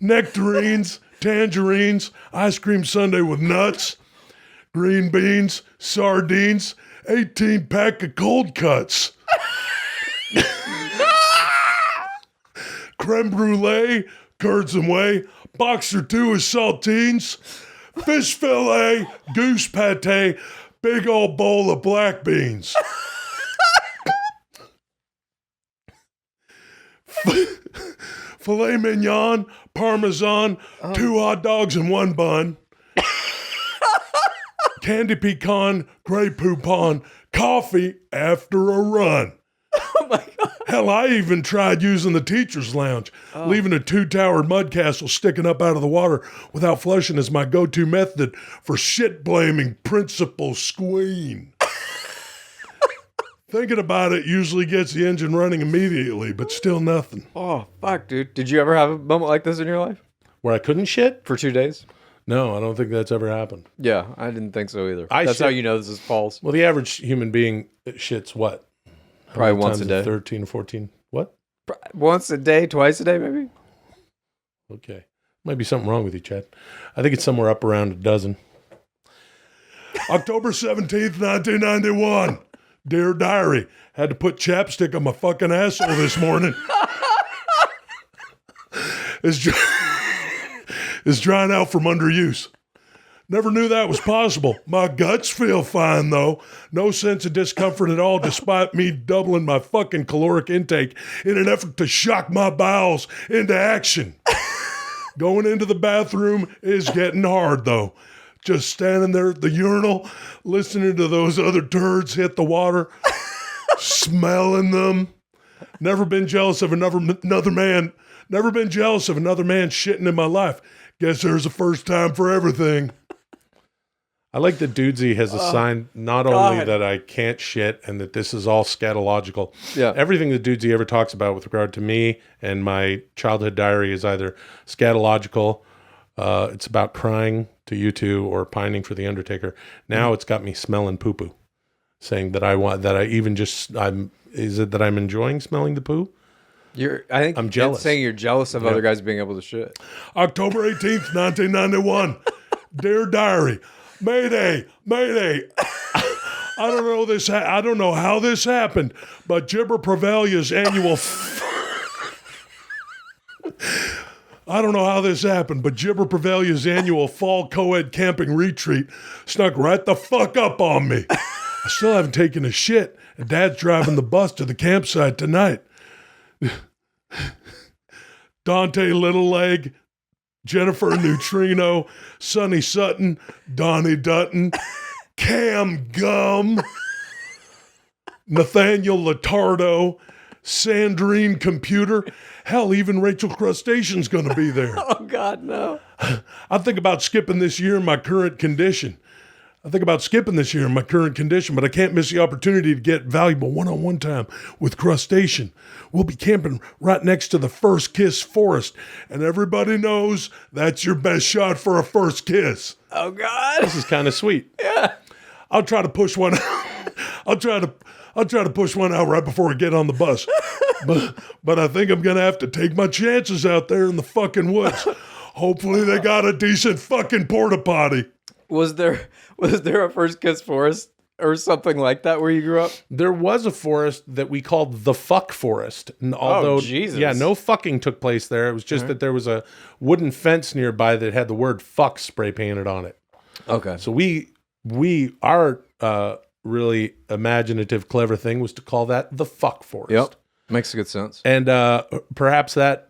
Nectarines, tangerines, ice cream sundae with nuts, green beans, sardines, 18-pack of cold cuts. Creme brulee, curds and whey, box or two of saltines, fish fillet, goose pate, big old bowl of black beans. Filet mignon, parmesan, 2 hot dogs and 1 bun. Candy pecan, Grey Poupon, coffee after a run. Oh my God. Hell, I even tried using the teacher's lounge, leaving a 2-towered mud castle sticking up out of the water without flushing as my go-to method for shit-blaming Principal Squeen. Thinking about it usually gets the engine running immediately, but still nothing. Oh, fuck, dude. Did you ever have a moment like this in your life? Where I couldn't shit? For 2 days? No, I don't think that's ever happened. Yeah, I didn't think so either. I That's shit- how you know this is false. Well, the average human being shits what? How Probably many once times a day. 13 or 14. What? Once a day, twice a day, maybe? Okay. Might be something wrong with you, Chad. I think it's somewhere up around a dozen. October 17th, 1991. Dear Diary, had to put chapstick on my fucking asshole this morning. It's drying out from underuse. Never knew that was possible. My guts feel fine, though. No sense of discomfort at all, despite me doubling my fucking caloric intake in an effort to shock my bowels into action. Going into the bathroom is getting hard, though. Just standing there at the urinal, listening to those other turds hit the water, smelling them. Never been jealous of another man. Never been jealous of another man shitting in my life. Guess there's a first time for everything. I like that Dudesy has assigned not only that I can't shit and that this is all scatological. Yeah. Everything that Dudesy ever talks about with regard to me and my childhood diary is either scatological, it's about crying to you two, or pining for the Undertaker. Now it's got me smelling poo-poo, saying that is it that I'm enjoying smelling the poo? I think I'm jealous. It's saying you're jealous of other guys being able to shit. October 18th, 1991. Dear Diary, Mayday, Mayday. I don't know how this happened, but Gibber Prevalia's annual I don't know how this happened, but Gibber Prevalia's annual fall co-ed camping retreat snuck right the fuck up on me. I still haven't taken a shit, and Dad's driving the bus to the campsite tonight. Dante Littleleg, Jennifer Neutrino, Sonny Sutton, Donnie Dutton, Cam Gum, Nathaniel Latardo, Sandrine Computer. Hell, even Rachel Crustacean's going to be there. Oh, God, no. I think about skipping this year in my current condition. I think about skipping this year in my current condition, but I can't miss the opportunity to get valuable one-on-one time with Crustacean. We'll be camping right next to the First Kiss Forest, and everybody knows that's your best shot for a first kiss. Oh God. This is kind of sweet. Yeah. I'll try to push one out. I'll try to push one out right before we get on the bus. But I think I'm gonna have to take my chances out there in the fucking woods. Hopefully they got a decent fucking porta potty. Was there a First Kiss Forest or something like that where you grew up? There was a forest that we called the fuck forest. And although, Jesus. Yeah, no fucking took place there. It was just that there was a wooden fence nearby that had the word fuck spray painted on it. Okay. So our really imaginative, clever thing was to call that the fuck forest. Yep. Makes good sense. And perhaps that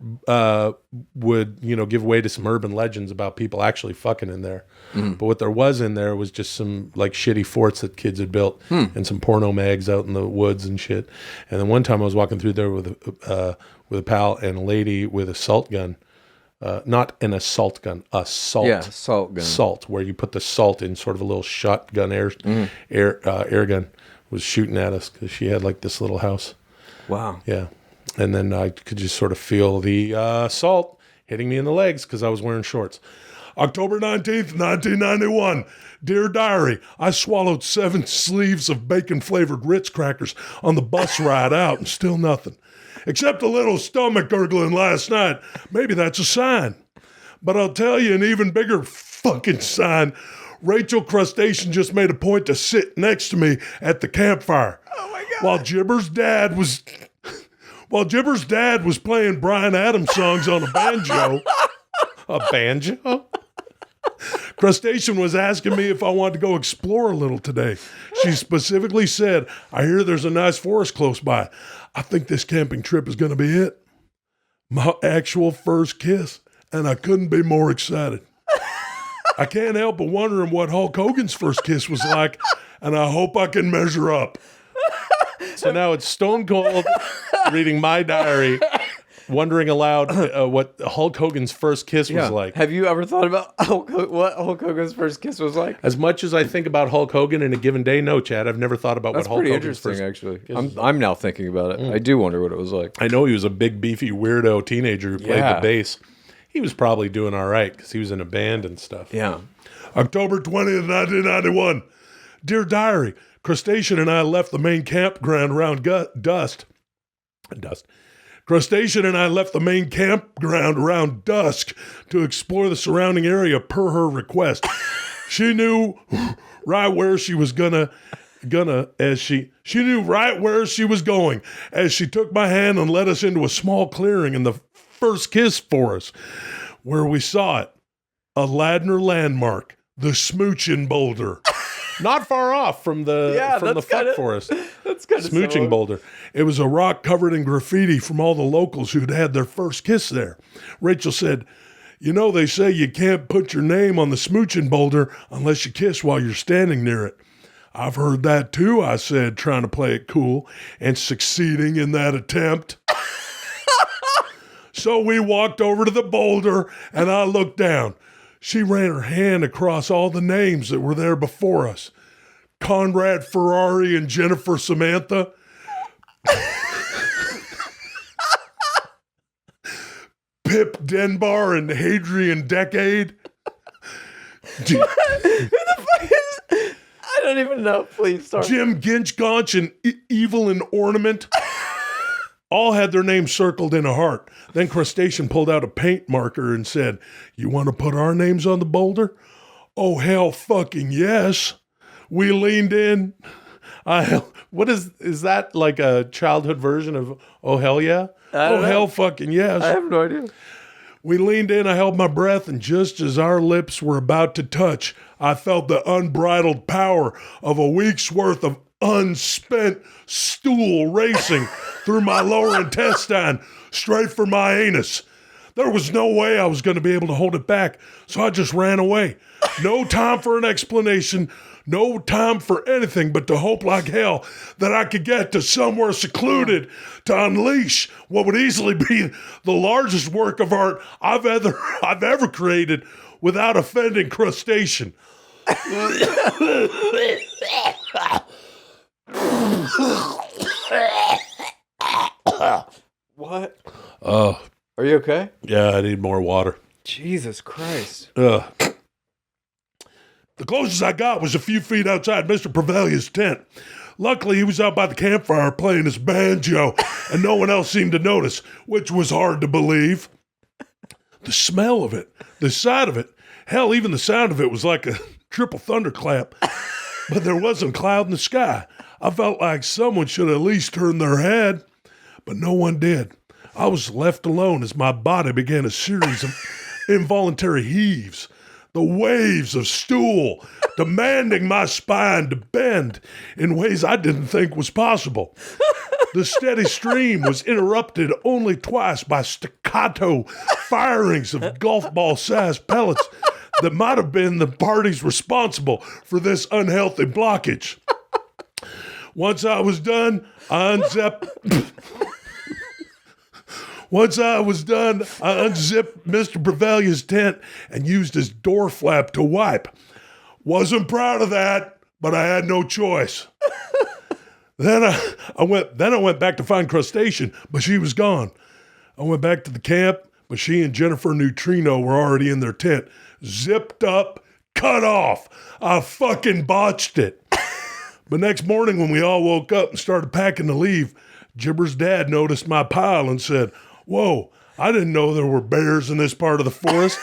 would, give way to some urban legends about people actually fucking in there. But what there was in there was just some like shitty forts that kids had built and some porno mags out in the woods and shit. And then one time I was walking through there with a pal and a lady with a salt gun. Not an assault gun, a salt. Yeah, salt gun. Salt, where you put the salt in sort of a little shotgun air gun, was shooting at us because she had like this little house. Wow. Yeah. And then I could just sort of feel the salt hitting me in the legs because I was wearing shorts. October 19th, 1991. Dear Diary, I swallowed 7 sleeves of bacon-flavored Ritz crackers on the bus ride out and still nothing. Except a little stomach gurgling last night. Maybe that's a sign. But I'll tell you an even bigger fucking sign. Rachel Crustacean just made a point to sit next to me at the campfire. Oh my God. While Gibber's dad was playing Bryan Adams songs on a banjo. A banjo? Crustacean was asking me if I wanted to go explore a little today. She specifically said, I hear there's a nice forest close by. I think this camping trip is going to be it. My actual first kiss, and I couldn't be more excited. I can't help but wondering what Hulk Hogan's first kiss was like, and I hope I can measure up. So now it's Stone Cold reading my diary, wondering aloud what Hulk Hogan's first kiss was like. Have you ever thought about what Hulk Hogan's first kiss was like? As much as I think about Hulk Hogan in a given day, no, Chad, I've never thought about That's what Hulk pretty Hogan's interesting, first actually. I'm now thinking about it. I do wonder what it was like. I know he was a big, beefy, weirdo teenager who played the bass. He was probably doing all right because he was in a band and stuff. Yeah. October 20th, 1991. Dear Diary, Crustacean and I left the main campground around dusk. Crustacean and I left the main campground around dusk to explore the surrounding area per her request. She knew right where she was she knew right where she was going as she took my hand and led us into a small clearing in the First Kiss Forest where we saw it. A Ladner landmark, the Smooching Boulder. Not far off from the fuck forest. That's kind of Smooching Boulder. It was a rock covered in graffiti from all the locals who'd had their first kiss there. Rachel said, they say you can't put your name on the Smooching Boulder unless you kiss while you're standing near it. I've heard that too, I said, trying to play it cool and succeeding in that attempt. So we walked over to the boulder and I looked down. She ran her hand across all the names that were there before us. Conrad Ferrari and Jennifer Samantha. Pip Denbar and Hadrian Decade. Who the fuck is... I don't even know. Please start. Jim Ginchgonch and Evelyn Ornament. All had their names circled in a heart. Then Crustacean pulled out a paint marker and said, "You want to put our names on the boulder?" Oh, hell fucking yes. We leaned in. What is that, like a childhood version of oh, hell yeah? Oh, hell fucking yes. I have no idea. We leaned in, I held my breath, and just as our lips were about to touch, I felt the unbridled power of a week's worth of unspent stool racing through my lower intestine, straight for my anus. There was no way I was going to be able to hold it back, so I just ran away. No time for an explanation, no time for anything but to hope like hell that I could get to somewhere secluded to unleash what would easily be the largest work of art I've ever created without offending Crustacean. What? Oh, Are you okay? yeah, I need more water. Jesus Christ. Ugh. The closest I got was a few feet outside Mr. Prevalia's tent. Luckily, he was out by the campfire playing his banjo, and no one else seemed to notice, which was hard to believe. The smell of it, the sight of it, hell, even the sound of it was like a triple thunderclap. But there wasn't a cloud in the sky. I felt like someone should at least turn their head, but no one did. I was left alone as my body began a series of involuntary heaves. The waves of stool demanding my spine to bend in ways I didn't think was possible. The steady stream was interrupted only twice by staccato firings of golf ball-sized pellets that might have been the parties responsible for this unhealthy blockage. Once I was done, I unzipped Mr. Prevalia's tent and used his door flap to wipe. Wasn't proud of that, but I had no choice. Then I went back to find Crustacean, but she was gone. I went back to the camp, but she and Jennifer Neutrino were already in their tent, zipped up, cut off. I fucking botched it. But next morning when we all woke up and started packing to leave, Gibber's dad noticed my pile and said, "Whoa, I didn't know there were bears in this part of the forest."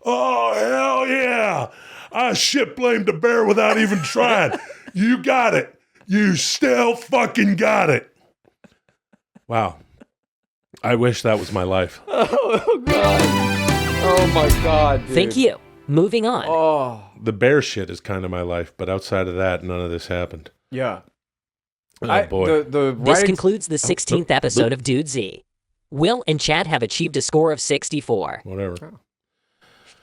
Oh, hell yeah. I shit blamed a bear without even trying. You got it. You still fucking got it. Wow. I wish that was my life. Oh, God. Oh, my God, dude. Thank you. Moving on. Oh, The bear shit is kind of my life, but outside of that, none of this happened. yeah. Oh, boy. The This writing- concludes the 16th episode of Dudesy. Will and Chad have achieved a score of 64. Whatever.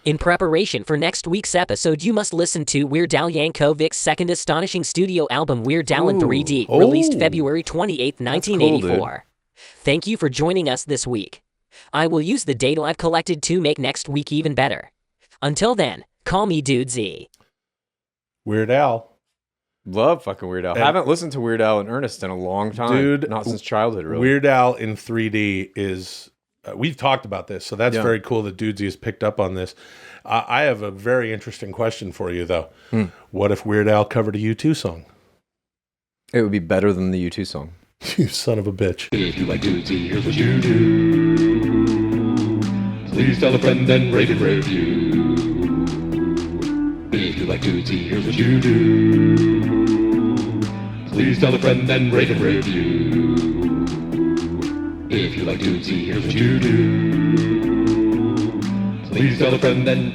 In preparation for next week's episode, you must listen to Weird Al Yankovic's second astonishing studio album, Weird Al in 3D, Oh. released February 28th, That's cool, 1984. Thank you for joining us this week. I will use the data I've collected to make next week even better. Until then, call me Dudesy. Weird Al. Love fucking Weird Al. And- Haven't listened to Weird Al in earnest in a long time. Dude, Not since childhood, really. Weird Al in 3D is, we've talked about this, so that's Yeah. very cool that Dudesy has picked up on this. I have a very interesting question for you, though. What if Weird Al covered a U2 song? It wo't be better than the U2 song. You son of a bitch. If you like Dudesy, here's what you do. Please tell a friend and rate and review. If you like Dudesy, here's what you do. Please tell a friend and rate and review. If you like Dudesy, here's what you do. Please tell a friend and